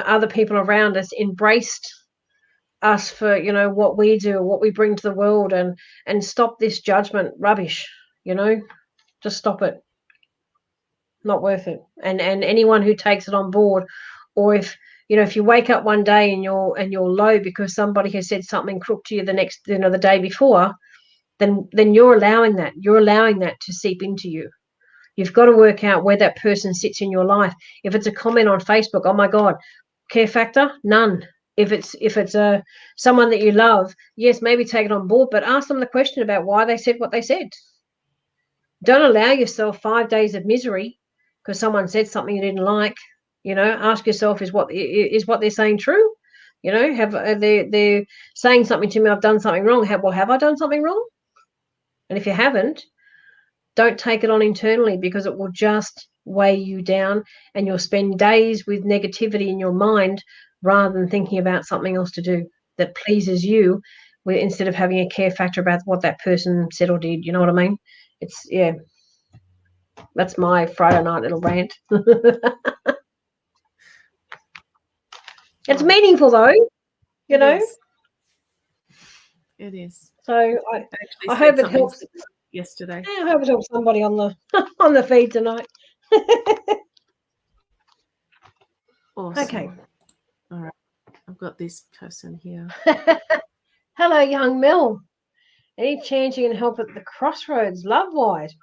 other people around us embraced us for what we do, what we bring to the world, and stop this judgment rubbish. Just stop it. Not worth it. And anyone who takes it on board, or if you wake up one day and you're low because somebody has said something crook to you the day before, then you're allowing that to seep into you. You've got to work out where that person sits in your life. If it's a comment on Facebook, oh my God, care factor? None. If it's someone that you love, yes, maybe take it on board, but ask them the question about why they said what they said. Don't allow yourself 5 days of misery because someone said something you didn't like. Ask yourself, is what they're saying true? Have they're saying something to me, I've done something wrong. Have I done something wrong? And if you haven't, don't take it on internally, because it will just weigh you down, and you'll spend days with negativity in your mind rather than thinking about something else to do that pleases you, instead of having a care factor about what that person said or did. You know what I mean? That's my Friday night little rant. It's meaningful though, It is. It is. So I hope it helps yesterday. I hope it helps somebody on the on the feed tonight. Awesome. Okay. All right. I've got this person here. Hello, young Mel. Any chance you can help at the crossroads, love-wise?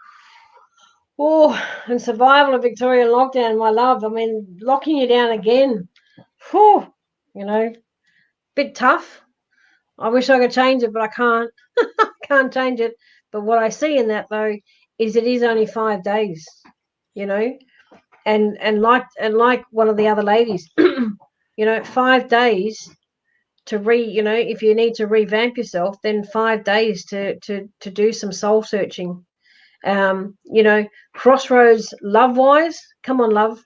Oh, and survival of Victorian lockdown, my love. I mean, locking you down again. Whew, bit tough. I wish I could change it, but I can't. Can't change it. But what I see in that, though, is it is only 5 days, and like one of the other ladies, 5 days to if you need to revamp yourself, then 5 days to do some soul searching. Crossroads, love wise. Come on, love.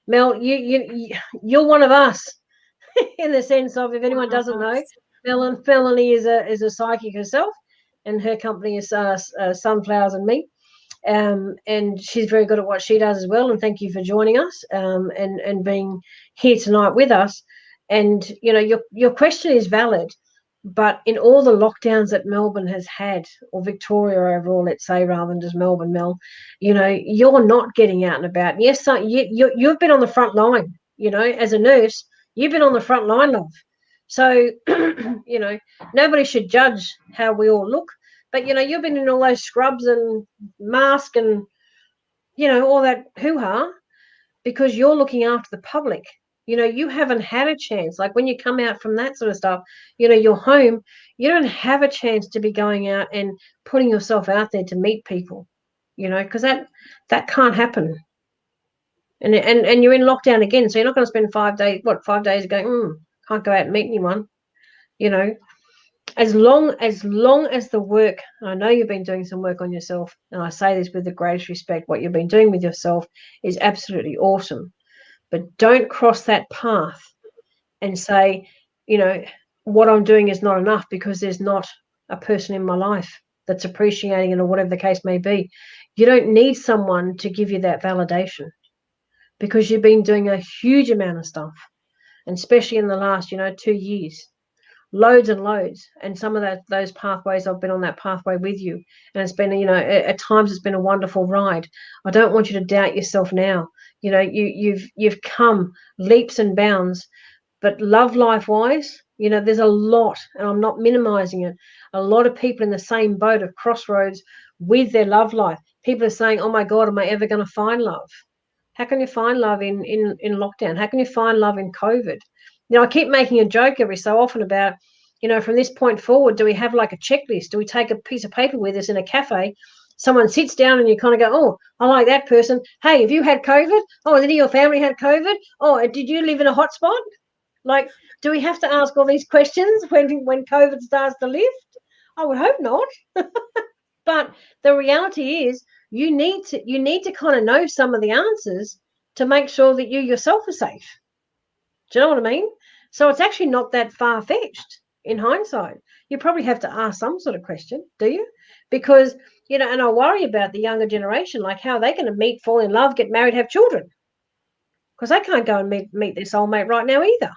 Mel, you're one of us in the sense of, if anyone doesn't know, Melanie is a psychic herself, and her company is Sunflowers and Me. And she's very good at what she does as well. And thank you for joining us and being here tonight with us. And your question is valid, but in all the lockdowns that Melbourne has had, or Victoria overall, let's say, rather than just Melbourne, Mel, you're not getting out and about. Yes, you've been on the front line. As a nurse, you've been on the front line, love. So nobody should judge how we all look. But you've been in all those scrubs and mask and all that hoo-ha, because you're looking after the public. You haven't had a chance. Like when you come out from that sort of stuff, you're home. You don't have a chance to be going out and putting yourself out there to meet people. Because that can't happen. and you're in lockdown again, so you're not going to spend 5 days. What, 5 days going? Can't go out and meet anyone. You know, as long as the work, I know you've been doing some work on yourself, and I say this with the greatest respect, what you've been doing with yourself is absolutely awesome. But don't cross that path and say, what I'm doing is not enough because there's not a person in my life that's appreciating it, or whatever the case may be. You don't need someone to give you that validation, because you've been doing a huge amount of stuff, and especially in the last 2 years, loads and loads. And some of those pathways, I've been on that pathway with you, and it's been, at times it's been a wonderful ride. I don't want you to doubt yourself now. You've come leaps and bounds. But love life wise, there's a lot, and I'm not minimizing it. A lot of people in the same boat of crossroads with their love life. People are saying, oh my God, am I ever going to find love? How can you find love in lockdown? How can you find love in COVID? I keep making a joke every so often about, from this point forward, do we have like a checklist? Do we take a piece of paper with us in a cafe? Someone sits down and you kind of go, oh, I like that person. Hey, have you had COVID? Oh, has any of your family had COVID? Oh, did you live in a hotspot? Like, do we have to ask all these questions when COVID starts to lift? I would hope not. But the reality is, you need to kind of know some of the answers to make sure that you yourself are safe. Do you know what I mean? So it's actually not that far-fetched in hindsight. You probably have to ask some sort of question, do you? Because, and I worry about the younger generation, like how are they going to meet, fall in love, get married, have children? Because they can't go and meet their soulmate right now either.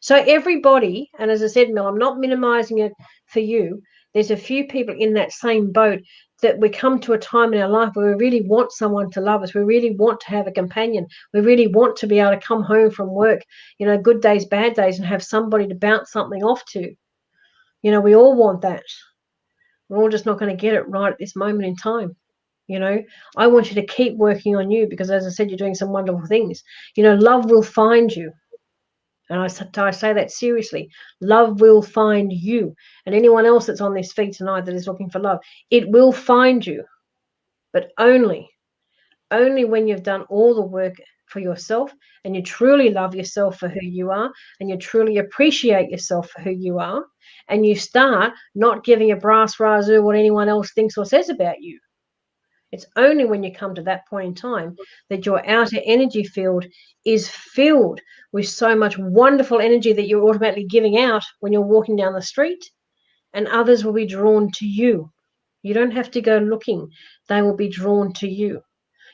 So everybody, and as I said, Mel, I'm not minimizing it for you. There's a few people in that same boat that we come to a time in our life where we really want someone to love us. We really want to have a companion. We really want to be able to come home from work, good days, bad days, and have somebody to bounce something off to. We all want that. We're all just not going to get it right at this moment in time. I want you to keep working on you, because as I said, you're doing some wonderful things. Love will find you. And I say that seriously. Love will find you. And anyone else that's on this feed tonight that is looking for love, it will find you. But only when you've done all the work for yourself, and you truly love yourself for who you are, and you truly appreciate yourself for who you are, and you start not giving a brass razoo what anyone else thinks or says about you. It's only when you come to that point in time that your outer energy field is filled with so much wonderful energy that you're automatically giving out when you're walking down the street, and others will be drawn to you. You don't have to go looking. They will be drawn to you.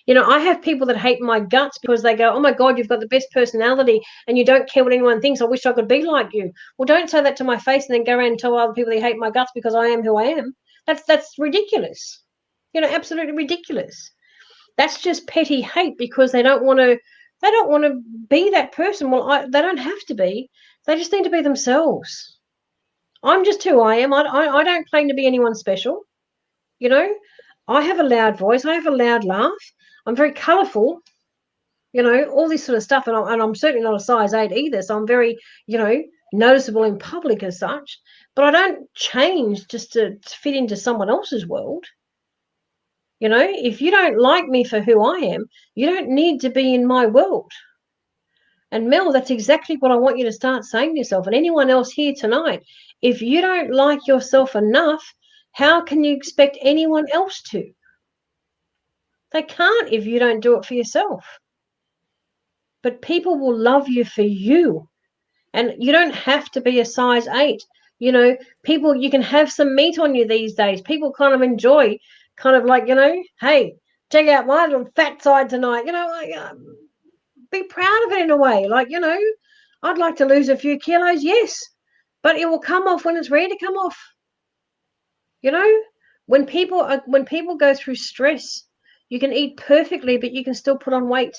I have people that hate my guts because they go, oh my God, you've got the best personality and you don't care what anyone thinks. I wish I could be like you. Well, don't say that to my face and then go around and tell other people they hate my guts because I am who I am. That's ridiculous. Absolutely ridiculous. That's just petty hate because they don't want to be that person. Well, they don't have to be. They just need to be themselves. I'm just who I am. I don't claim to be anyone special. I have a loud voice. I have a loud laugh. I'm very colourful. All this sort of stuff. And I'm certainly not a size 8 either. So I'm very, noticeable in public as such. But I don't change just to fit into someone else's world. If you don't like me for who I am, you don't need to be in my world. And Mel, that's exactly what I want you to start saying to yourself, and anyone else here tonight. If you don't like yourself enough, how can you expect anyone else to? They can't if you don't do it for yourself. But people will love you for you. And you don't have to be a size 8. People, you can have some meat on you these days. People kind of enjoy, kind of like, hey, check out my little fat side tonight. Be proud of it in a way. Like, I'd like to lose a few kilos, yes, but it will come off when it's ready to come off. When people go through stress, you can eat perfectly, but you can still put on weight.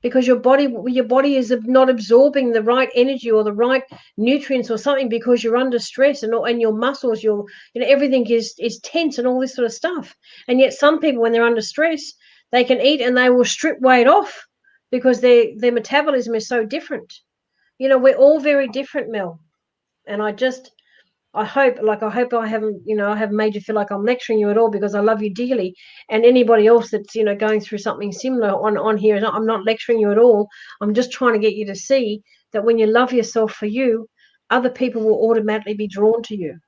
Because your body is not absorbing the right energy or the right nutrients or something because you're under stress, and your muscles, everything is tense and all this sort of stuff. And yet some people, when they're under stress, they can eat and they will strip weight off because their metabolism is so different. We're all very different, Mel. And I just I hope I haven't, I haven't made you feel like I'm lecturing you at all, because I love you dearly. And anybody else that's, going through something similar on here, I'm not lecturing you at all. I'm just trying to get you to see that when you love yourself for you, other people will automatically be drawn to you,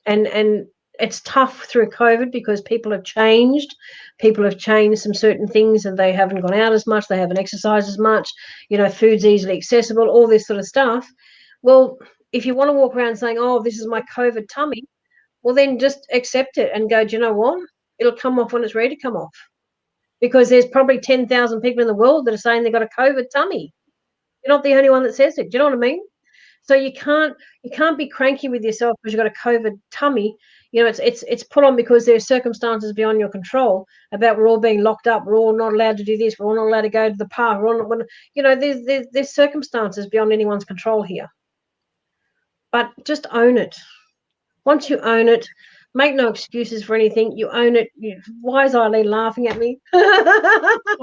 and it's tough through COVID because people have changed. People have changed some certain things, and they haven't gone out as much. They haven't exercised as much. Food's easily accessible, all this sort of stuff. Well, if you want to walk around saying, oh, this is my COVID tummy, well, then just accept it and go, do you know what? It'll come off when it's ready to come off. Because there's probably 10,000 people in the world that are saying they've got a COVID tummy. You're not the only one that says it. Do you know what I mean? So you can't be cranky with yourself because you've got a COVID tummy. It's put on because there are circumstances beyond your control. About we're all being locked up. We're all not allowed to do this. We're all not allowed to go to the park. We're all not, there's circumstances beyond anyone's control here. But just own it. Once you own it, make no excuses for anything. You own it. Why is Eileen laughing at me? I'm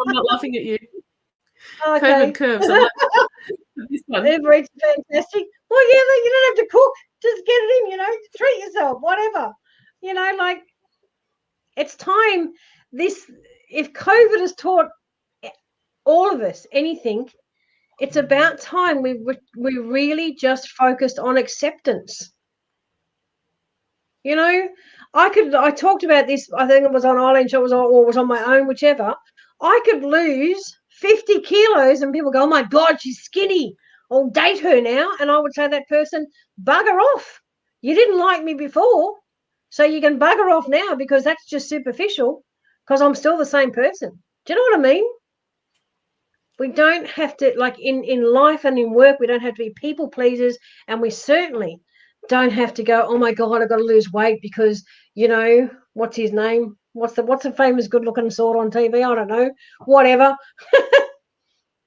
not laughing at you. Okay. COVID curves. I like this one. Uber Eats fantastic. Well, yeah, you don't have to cook. Just get it in, treat yourself, whatever. It's time. If COVID has taught all of us anything, it's about time we really just focused on acceptance. I talked about this, I think it was on Eileen Show, or was on my own, whichever. I could lose 50 kilos and people go, oh my God, she's skinny. I'll date her now. And I would say to that person, bugger off. You didn't like me before, so you can bugger off now, because that's just superficial, because I'm still the same person. Do you know what I mean? We don't have to, like in life and in work, we don't have to be people pleasers, and we certainly don't have to go, oh my God, I've got to lose weight because, what's his name? What's a famous good looking sword on TV? I don't know. Whatever.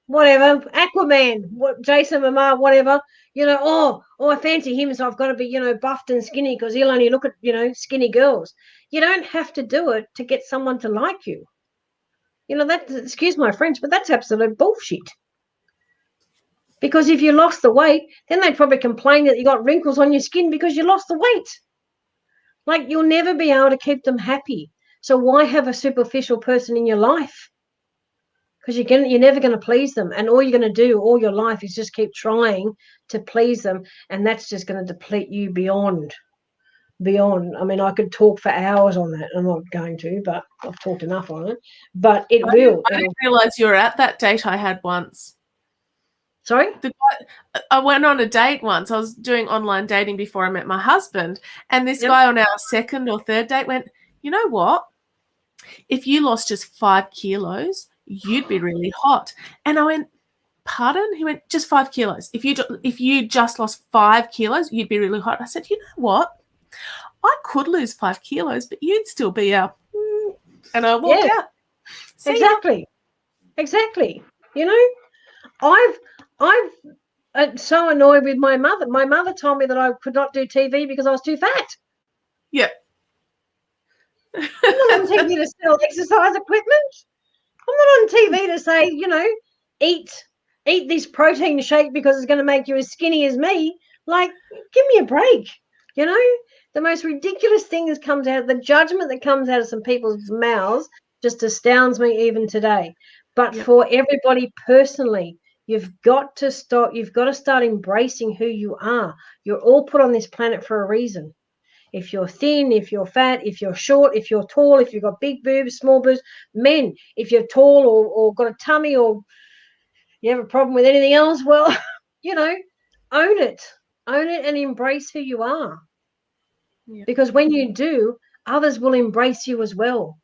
Whatever. Aquaman, Jason Momoa, whatever. I fancy him, so I've got to be, buffed and skinny because he'll only look at, skinny girls. You don't have to do it to get someone to like you. Excuse my French, but that's absolute bullshit. Because if you lost the weight, then they'd probably complain that you got wrinkles on your skin because you lost the weight. Like, you'll never be able to keep them happy. So why have a superficial person in your life? Because you're never going to please them. And all you're going to do all your life is just keep trying to please them. And that's just going to deplete you beyond. I mean, I could talk for hours on that. I'm not going to, but I've talked enough on it. But it will. I didn't realise you were at that date I had once. Sorry? I went on a date once. I was doing online dating before I met my husband. And this guy on our second or third date went, you know what? If you lost just 5 kilos, you'd be really hot. And I went, pardon? He went, just 5 kilos. If you just lost 5 kilos, you'd be really hot. I said, you know what? I could lose 5 kilos, but you'd still be a... And I walked out. Exactly. I'm so annoyed with my mother. My mother told me that I could not do TV because I was too fat. Yeah. I'm not on TV to sell exercise equipment. I'm not on TV to say, eat this protein shake because it's going to make you as skinny as me. Like, give me a break. The most ridiculous thing that comes out, the judgment that comes out of some people's mouths just astounds me even today. But for everybody personally, you've got to stop. You've got to start embracing who you are. You're all put on this planet for a reason. If you're thin, if you're fat, if you're short, if you're tall, if you've got big boobs, small boobs, men, if you're tall or got a tummy or you have a problem with anything else, well, own it. Own it and embrace who you are. Yeah. Because when you do, others will embrace you as well.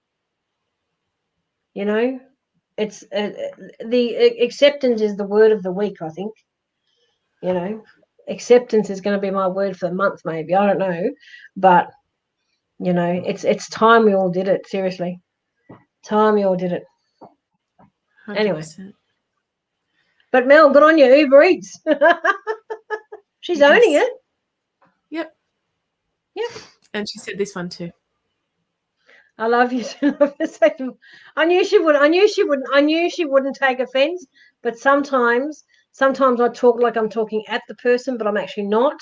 It's the acceptance is the word of the week, I think. Acceptance is going to be my word for the month, maybe. I don't know. But, it's time we all did it, seriously. Time we all did it. 100%. Anyway. But Mel, good on you, Uber Eats. She's owning it. Yep. And she said this one too. I love you. I knew she would. I knew she wouldn't take offense. But sometimes I talk like I'm talking at the person, but I'm actually not.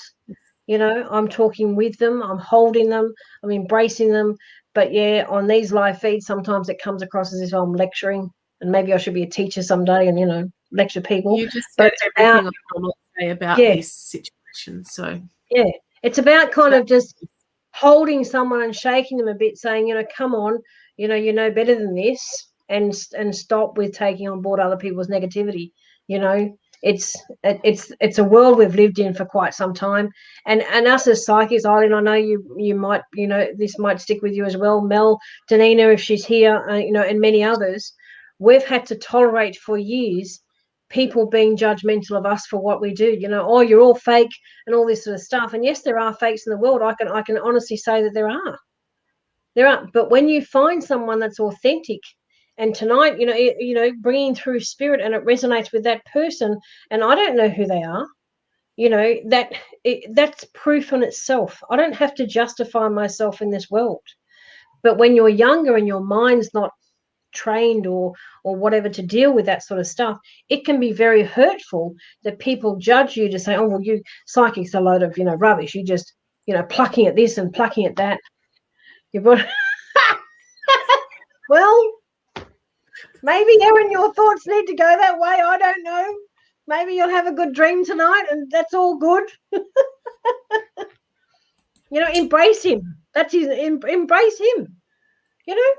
You know, I'm talking with them, I'm holding them, I'm embracing them. But yeah, on these live feeds, sometimes it comes across as if I'm lecturing, and maybe I should be a teacher someday and, you know, lecture people. You just But said it's about, everything I normally say about yeah, this situation. So yeah, it's about kind so of just holding someone and shaking them a bit, saying, you know, come on, you know better than this, and stop with taking on board other people's negativity. You know, it's a world we've lived in for quite some time, and us as psychics, Eileen, I know you might, you know, this might stick with you as well, Mel, Danina, if she's here, you know, and many others. We've had to tolerate for years people being judgmental of us for what we do. You know, oh, you're all fake and all this sort of stuff. And yes, there are fakes in the world. I can honestly say that there are. There are. But when you find someone that's authentic, and tonight, you know, bringing through spirit, and it resonates with that person, and I don't know who they are. You know, that's proof in itself. I don't have to justify myself in this world. But when you're younger and your mind's not trained or whatever to deal with that sort of stuff, it can be very hurtful that people judge you to say, oh, well, you psychics are a load of, you know, rubbish. You just, you know, plucking at this and plucking at that. You've got well, maybe Erin, your thoughts need to go that way. I don't know. Maybe you'll have a good dream tonight and that's all good. You know, embrace him. That's his embrace him. You know,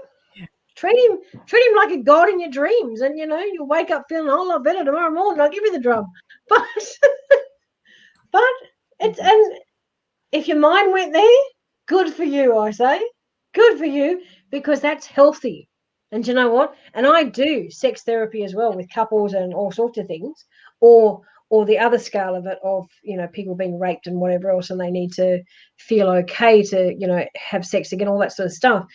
treat him like a god in your dreams, and you know, you'll wake up feeling a whole lot better tomorrow morning. I'll give you the drum. But but it's, and if your mind went there, good for you, I say. Good for you, because that's healthy. And you know what? And I do sex therapy as well with couples and all sorts of things, or the other scale of it, of, you know, people being raped and whatever else, and they need to feel okay to, you know, have sex again, all that sort of stuff.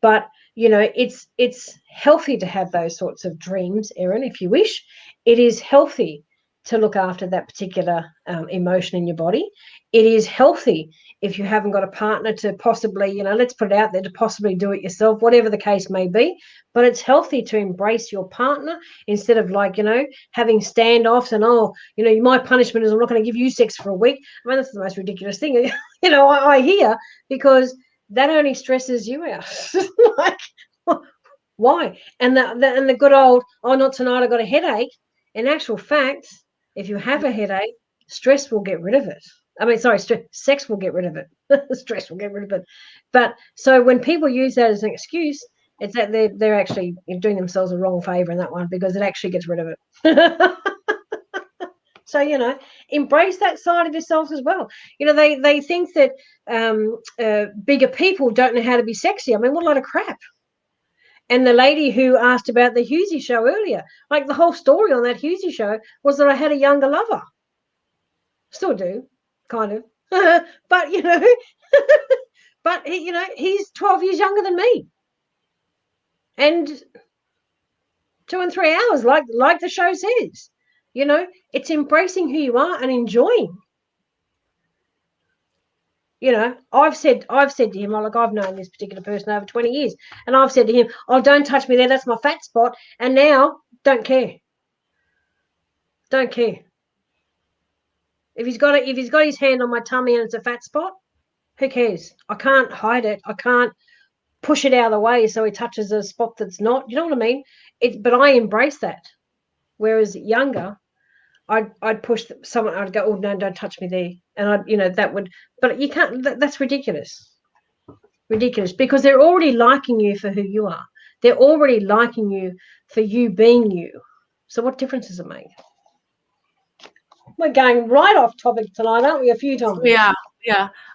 But you know, it's healthy to have those sorts of dreams, Erin, if you wish. It is healthy to look after that particular emotion in your body. It is healthy if you haven't got a partner to possibly, you know, let's put it out there, to possibly do it yourself, whatever the case may be. But it's healthy to embrace your partner instead of, like, you know, having standoffs and, oh, you know, my punishment is I'm not going to give you sex for a week. I mean, that's the most ridiculous thing, you know, I hear, because that only stresses you out. Like, why? And the good old, oh, not tonight, I got a headache. In actual fact, if you have a headache, stress will get rid of it. I mean, sorry, sex will get rid of it. Stress will get rid of it. But so when people use that as an excuse, it's that they're actually doing themselves a wrong favor in that one, because it actually gets rid of it. So, you know, embrace that side of yourselves as well. You know, they think that bigger people don't know how to be sexy. I mean, what a lot of crap. And the lady who asked about the Hughesy show earlier, like, the whole story on that Hughesy show was that I had a younger lover. Still do, kind of. But, you know, but he, you know, he's 12 years younger than me. And 2 and 3 hours, like the show says. You know, it's embracing who you are and enjoying. You know, I've said to him, like, I've known this particular person over 20 years, and I've said to him, oh, don't touch me there, that's my fat spot. And now, don't care. Don't care. If he's got his hand on my tummy and it's a fat spot, who cares? I can't hide it. I can't push it out of the way so he touches a spot that's not. You know what I mean? But I embrace that. Whereas younger, I'd push someone. I'd go, oh no, don't touch me there, and I'd, you know, that would. But you can't. That's ridiculous. Ridiculous, because they're already liking you for who you are. They're already liking you for you being you. So what difference does it make? We're going right off topic tonight, aren't we? A few times. Yeah.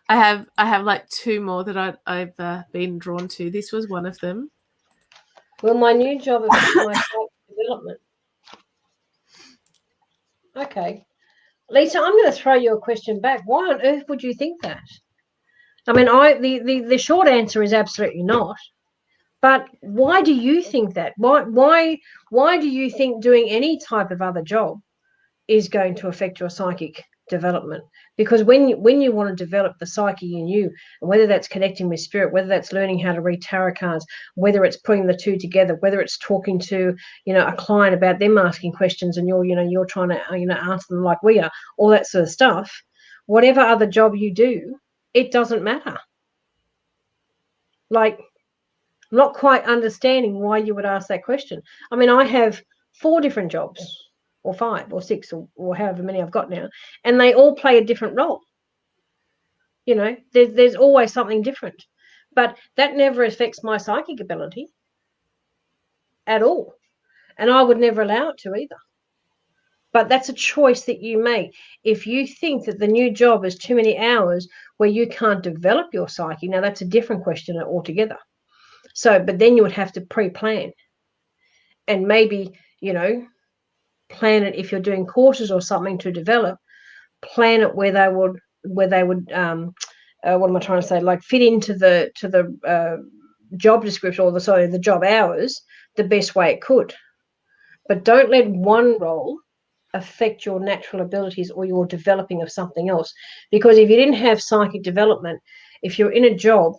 I have like two more that I've been drawn to. This was one of them. Will my new job affect my development? Okay, Lisa, I'm going to throw you a question back. Why on earth would you think that? I mean, the short answer is absolutely not. But why do you think that? Why do you think doing any type of other job is going to affect your psychic development? Because when you want to develop the psyche in you, whether that's connecting with spirit, whether that's learning how to read tarot cards, whether it's putting the two together, whether it's talking to, you know, a client about them asking questions and you're trying to, you know, answer them like we are, all that sort of stuff. whatever other job you do, it doesn't matter. Like, I'm not quite understanding why you would ask that question. I mean, I have 4 different jobs, or 5 or 6 or however many I've got now, and they all play a different role. You know, there's always something different, but that never affects my psychic ability at all, and I would never allow it to either. But that's a choice that you make. If you think that the new job is too many hours where you can't develop your psyche, now that's a different question altogether. So, but then you would have to pre-plan, and maybe, you know, plan it if you're doing courses or something to develop. Plan it where they would what am I trying to say? Like, fit into the job description, or the job hours, the best way it could. But don't let one role affect your natural abilities or your developing of something else. Because if you didn't have psychic development, if you're in a job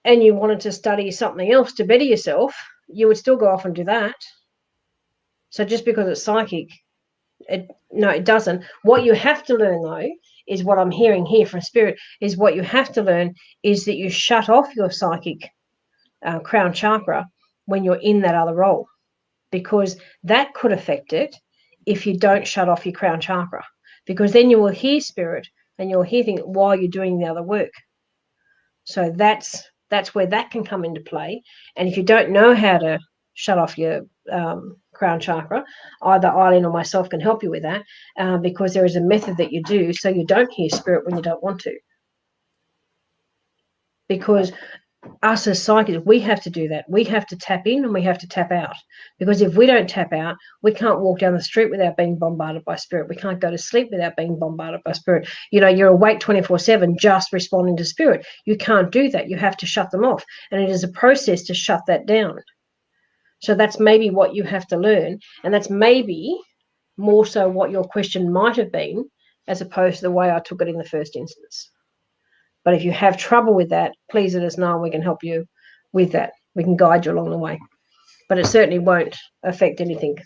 and you wanted to study something else to better yourself, you would still go off and do that. So just because it's psychic, no, it doesn't. What you have to learn, though, is what I'm hearing here from Spirit, is what you have to learn is that you shut off your psychic crown chakra when you're in that other role, because that could affect it if you don't shut off your crown chakra, because then you will hear Spirit and you'll hear things while you're doing the other work. So that's where that can come into play. And if you don't know how to shut off your crown chakra, either Eileen or myself can help you with that, because there is a method that you do so you don't hear Spirit when you don't want to. Because us as psychics, we have to do that. We have to tap in and we have to tap out. Because if we don't tap out, we can't walk down the street without being bombarded by Spirit. We can't go to sleep without being bombarded by Spirit. You know, you're awake 24/7 just responding to Spirit. You can't do that. You have to shut them off. And it is a process to shut that down. So that's maybe what you have to learn. And that's maybe more so what your question might have been, as opposed to the way I took it in the first instance. But if you have trouble with that, please let us know and we can help you with that. We can guide you along the way. But it certainly won't affect anything.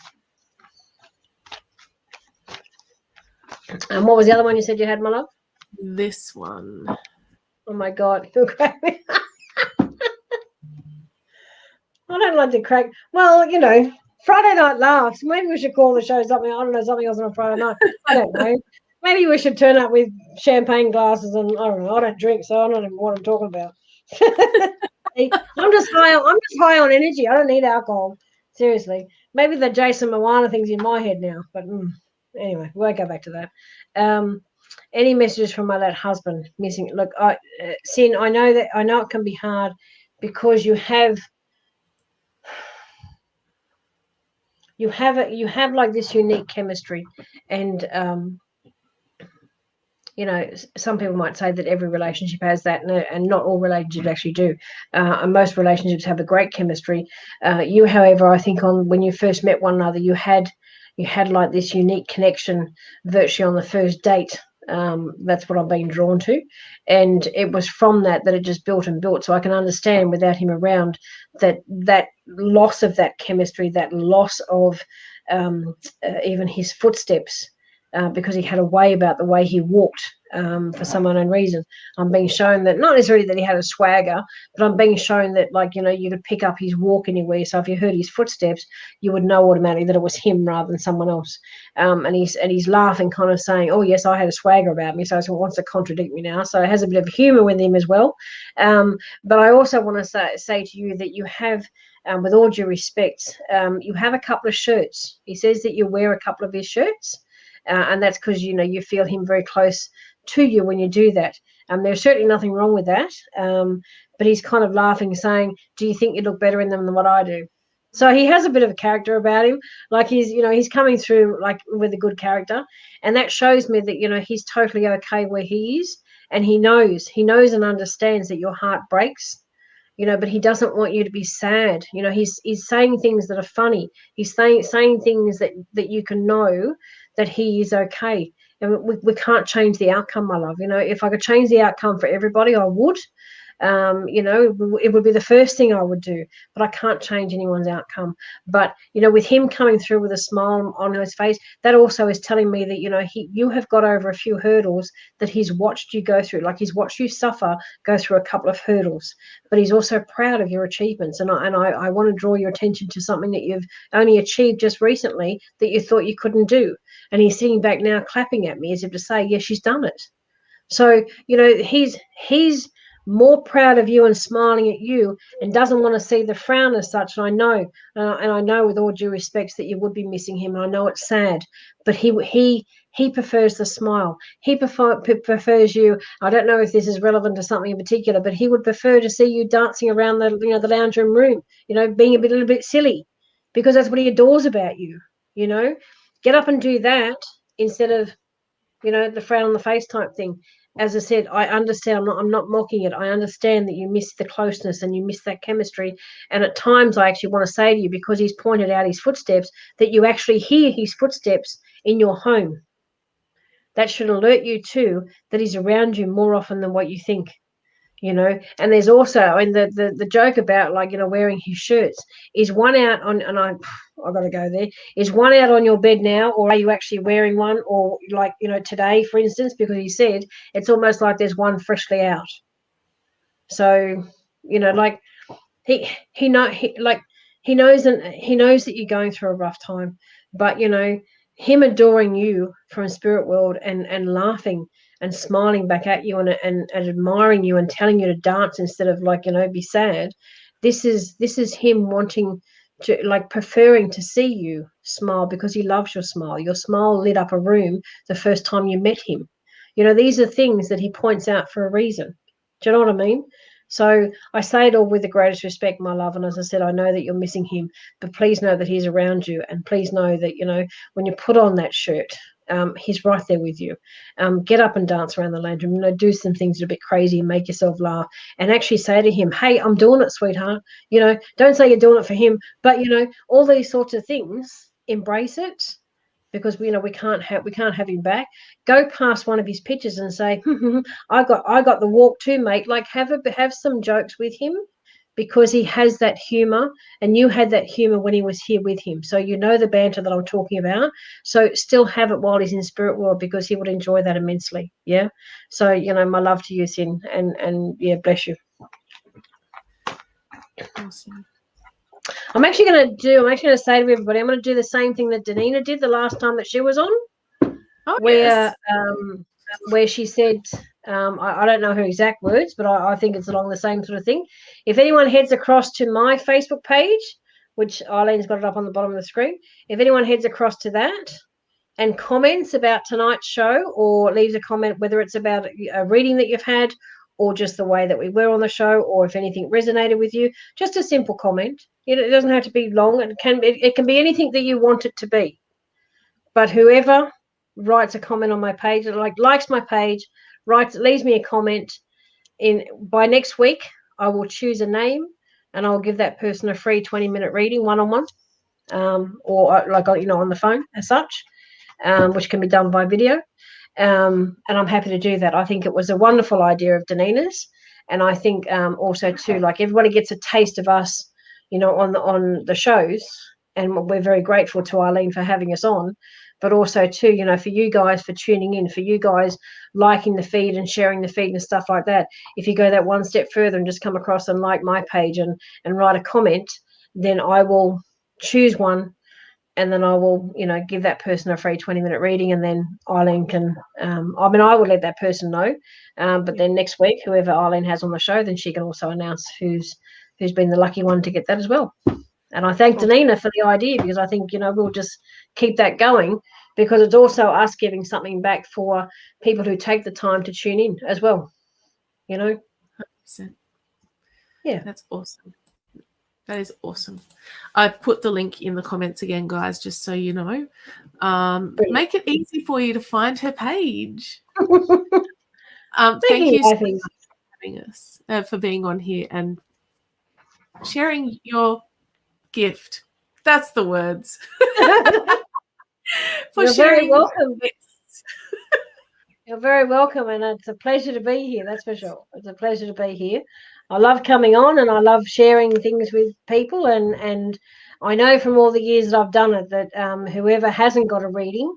And what was the other one you said you had, my love? This one. Oh, my God. You'll crack me. I don't like to crack. Well, you know, Friday Night Laughs. Maybe we should call the show something. I don't know, something else on a Friday night. I don't know. Maybe we should turn up with champagne glasses and I don't know. I don't drink, so I don't even know what I'm talking about. I'm just high on energy. I don't need alcohol. Seriously. Maybe the Jason Moana thing's in my head now. But anyway, we won't go back to that. Any messages from my late husband missing? Look, Sin, I know it can be hard because you have like this unique chemistry, and you know, some people might say that every relationship has that, and not all relationships actually do. And most relationships have a great chemistry. You, however, I think when you first met one another, you had like this unique connection virtually on the first date. That's what I've been drawn to, and it was from that it just built and built. So I can understand without him around that loss of that chemistry, that loss of even his footsteps. Because he had a way about the way he walked for some unknown reason. I'm being shown that, not necessarily that he had a swagger, but I'm being shown that, like, you know, you could pick up his walk anywhere. So if you heard his footsteps, you would know automatically that it was him rather than someone else. And he's laughing, kind of saying, "Oh yes, I had a swagger about me." So he wants to contradict me now. So it has a bit of humour with him as well. But I also want to say to you that you have. With all due respect, you have a couple of shirts. He says that you wear a couple of his shirts. And that's because, you know, you feel him very close to you when you do that. There's certainly nothing wrong with that. But he's kind of laughing, saying, "Do you think you look better in them than what I do?" So he has a bit of a character about him. Like he's coming through like with a good character. And that shows me that, you know, he's totally okay where he is. And he knows and understands that your heart breaks. You know, but he doesn't want you to be sad. You know, he's saying things that are funny. He's saying things that you can know that he is okay. And we can't change the outcome, my love. You know, if I could change the outcome for everybody, I would. it would be the first thing I would do, but I can't change anyone's outcome. But, with him coming through with a smile on his face, that also is telling me that, you have got over a few hurdles that he's watched you go through. Like, he's watched you suffer, go through a couple of hurdles, but he's also proud of your achievements. And I want to draw your attention to something that you've only achieved just recently that you thought you couldn't do. And he's sitting back now clapping at me as if to say, yes, she's done it. So, he's more proud of you and smiling at you and doesn't want to see the frown as such. And I know with all due respects that you would be missing him. And I know it's sad, but he prefers the smile. He prefers you. I don't know if this is relevant to something in particular, but he would prefer to see you dancing around the lounge room, being a little bit silly, because that's what he adores about you. Get up and do that instead of, the frown on the face type thing. As I said, I understand. I'm not mocking it. I understand that you miss the closeness and you miss that chemistry. And at times, I actually want to say to you, because he's pointed out his footsteps, that you actually hear his footsteps in your home. That should alert you too that he's around you more often than what you think. And there's also, the joke about, like, wearing his shirts, is one out on, and I've got to go there, is one out on your bed now, or are you actually wearing one? Or, like, today, for instance, because he said it's almost like there's one freshly out. So, like, he knows that you're going through a rough time, but him adoring you from spirit world and laughing and smiling back at you and admiring you and telling you to dance instead of, like, be sad. This is him wanting to, like, preferring to see you smile because he loves your smile. Your smile lit up a room the first time you met him. These are things that he points out for a reason. Do you know what I mean? So I say it all with the greatest respect, my love. And as I said, I know that you're missing him, but please know that he's around you. And please know that, when you put on that shirt, he's right there with you. Get up and dance around the lounge room. Do some things that are a bit crazy and make yourself laugh. And actually say to him, hey, I'm doing it, sweetheart. Don't say you're doing it for him, but, all these sorts of things, embrace it. Because we can't have him back. Go past one of his pictures and say, I got the walk too, mate. Like, have some jokes with him, because he has that humor, and you had that humor when he was here with him. So the banter that I'm talking about. So still have it while he's in spirit world, because he would enjoy that immensely. Yeah. So my love to you, Sin, and yeah, bless you. Awesome. I'm actually going to say to everybody, I'm going to do the same thing that Danina did the last time that she was on. Oh, where she said, I don't know her exact words, but I think it's along the same sort of thing. If anyone heads across to my Facebook page, which Eileen's got it up on the bottom of the screen, if anyone heads across to that and comments about tonight's show, or leaves a comment, whether it's about a reading that you've had, or just the way that we were on the show, or if anything resonated with you, just a simple comment. It doesn't have to be long. It can be anything that you want it to be. But whoever writes a comment on my page, likes my page, leaves me a comment, by next week, I will choose a name and I'll give that person a free 20-minute reading, one-on-one, or like, on the phone as such, which can be done by video. And I'm happy to do that. I think it was a wonderful idea of Danina's. And I think also too, like, everybody gets a taste of us, on the shows. And we're very grateful to Eileen for having us on. But also too, for you guys for tuning in, for you guys liking the feed and sharing the feed and stuff like that. If you go that one step further and just come across and like my page and write a comment, then I will choose one, and then I will, give that person a free 20-minute reading, and then Eileen can, I will let that person know. But then next week, whoever Eileen has on the show, then she can also announce who's been the lucky one to get that as well. And I thank Danina for the idea, because I think, we'll just keep that going, because it's also us giving something back for people who take the time to tune in as well. 100%. Yeah. That's awesome. That is awesome. I've put the link in the comments again, guys, just so you know. Make it easy for you to find her page. Thank you so much for having us, for being on here and sharing your gift. That's the words. You're very welcome. You're very welcome, and it's a pleasure to be here. That's for sure. It's a pleasure to be here. I love coming on, and I love sharing things with people. And I know from all the years that I've done it that whoever hasn't got a reading,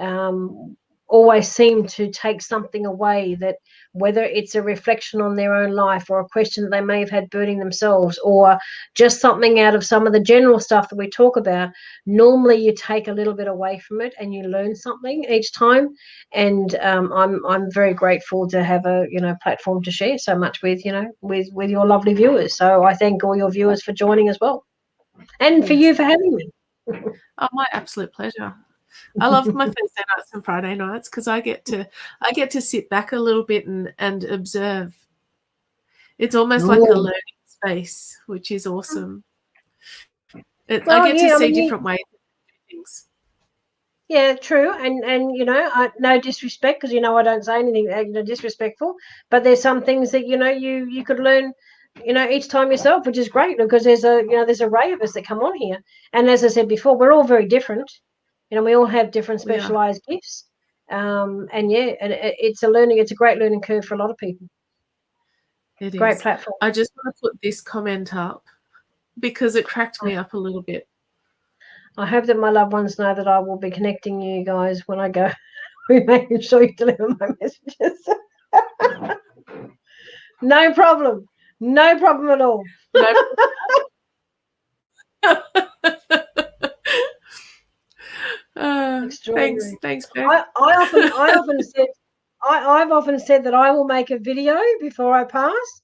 um, always seem to take something away. That whether it's a reflection on their own life, or a question that they may have had burning themselves, or just something out of some of the general stuff that we talk about. Normally, you take a little bit away from it, and you learn something each time, and I'm very grateful to have a platform to share so much with with your lovely viewers. So I thank all your viewers for joining as well, and for you for having me. Oh, my absolute pleasure. I love my Thursday nights and Friday nights because I get to sit back a little bit and observe. It's almost like a learning space, which is awesome. I get to see different ways of doing things. Yeah, true, and no disrespect, because I don't say anything disrespectful, but there's some things that you could learn each time yourself, which is great, because there's there's an array of us that come on here, and as I said before, we're all very different. We all have different specialized gifts, and it's a great learning curve for a lot of people. It great is. Platform. I just want to put this comment up because it cracked me up a little bit. I hope that my loved ones know that I will be connecting you guys when I go. We're making sure you deliver my messages. No problem. No problem at all. Thanks, Beck. I've often said that I will make a video before I pass,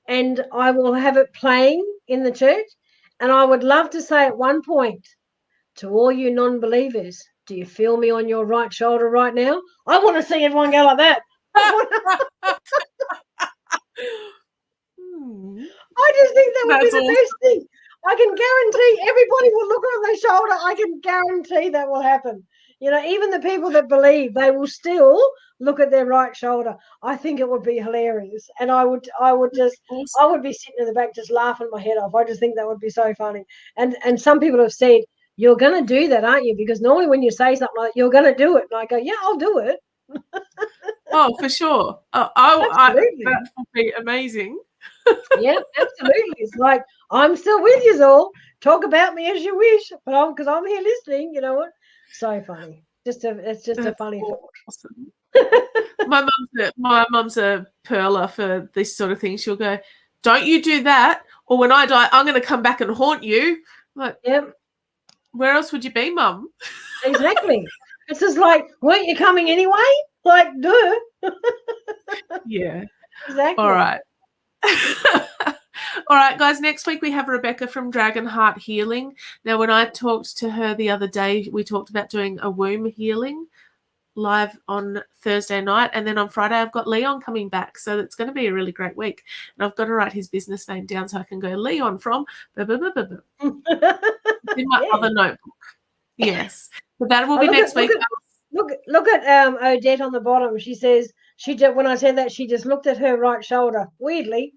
and I will have it playing in the church. And I would love to say at one point to all you non-believers, do you feel me on your right shoulder right now? I want to see everyone go like that. I just think that would be the best thing. I can guarantee everybody will look on their shoulder. I can guarantee that will happen. Even the people that believe, they will still look at their right shoulder. I think it would be hilarious, and I would be sitting in the back just laughing my head off. I just think that would be so funny. And some people have said, "You're going to do that, aren't you?" Because normally when you say something like, "You're going to do it," and I go, "Yeah, I'll do it." Oh, for sure. Absolutely. That would be amazing. Yeah, absolutely. It's like, I'm still with you all. Talk about me as you wish, but because I'm here listening. You know what? So funny. It's just a funny thought. Awesome. my mum's a pearler for this sort of thing. She'll go, "Don't you do that, or when I die, I'm going to come back and haunt you." Like, yep. Where else would you be, Mum? Exactly. It's just like, weren't you coming anyway? Like, duh. Yeah. Exactly. All right. All right, guys, next week we have Rebecca from Dragon Heart Healing. Now, when I talked to her the other day, we talked about doing a womb healing live on Thursday night, and then on Friday I've got Leon coming back, so it's going to be a really great week. And I've got to write his business name down so I can go Leon from in my other notebook. Yes, but that will be next week. Look at Odette on the bottom. She says when I said that, she just looked at her right shoulder weirdly.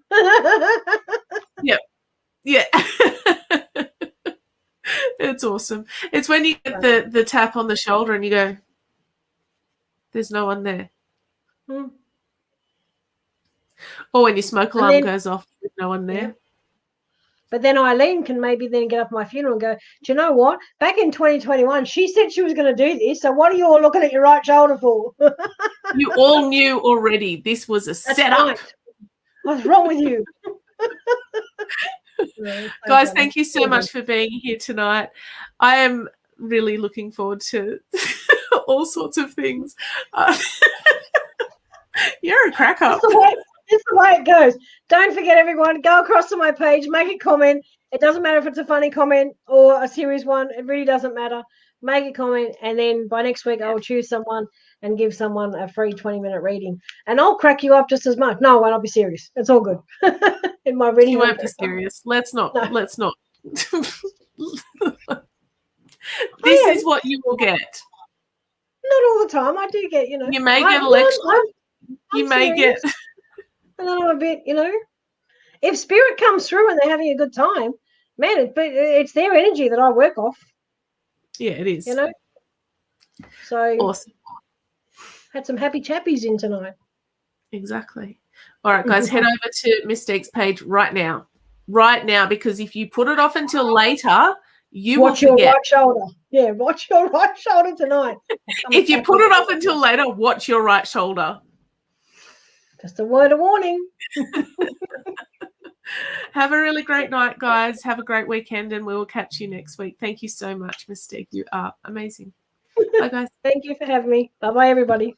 Yeah. It's awesome. It's when you get the tap on the shoulder and you go, "There's no one there." Or when your smoke alarm goes off, there's no one there. Yeah. But then Eileen can maybe then get up my funeral and go, "Do you know what? Back in 2021, she said she was going to do this. So what are you all looking at your right shoulder for?" You all knew already this was a setup. Right. What's wrong with you? Guys, thank you so much for being here tonight. I am really looking forward to all sorts of things. You're a crack up. It's the way it goes. Don't forget, everyone, go across to my page, make a comment. It doesn't matter if it's a funny comment or a serious one. It really doesn't matter. Make a comment, and then by next week, I'll choose someone and give someone a free 20-minute reading. And I'll crack you up just as much. No, I'll be serious. It's all good. In my reading, you won't be serious. Let's not. No. Let's not. This is what you will get. Not all the time. I do get, You may get a lecture. You may get. And then I'm a bit, if spirit comes through and they're having a good time, man, it's their energy that I work off. Yeah, it is. So awesome. Had some happy chappies in tonight. Exactly. All right, guys, head over to Ms Tique's page right now. Right now, because if you put it off until later, you watch will forget. Your right shoulder. Yeah, watch your right shoulder tonight. If you put it off until later, watch your right shoulder. Just a word of warning. Have a really great night, guys. Have a great weekend, and we will catch you next week. Thank you so much, Ms Tique. You are amazing. Bye, guys. Thank you for having me. Bye-bye, everybody.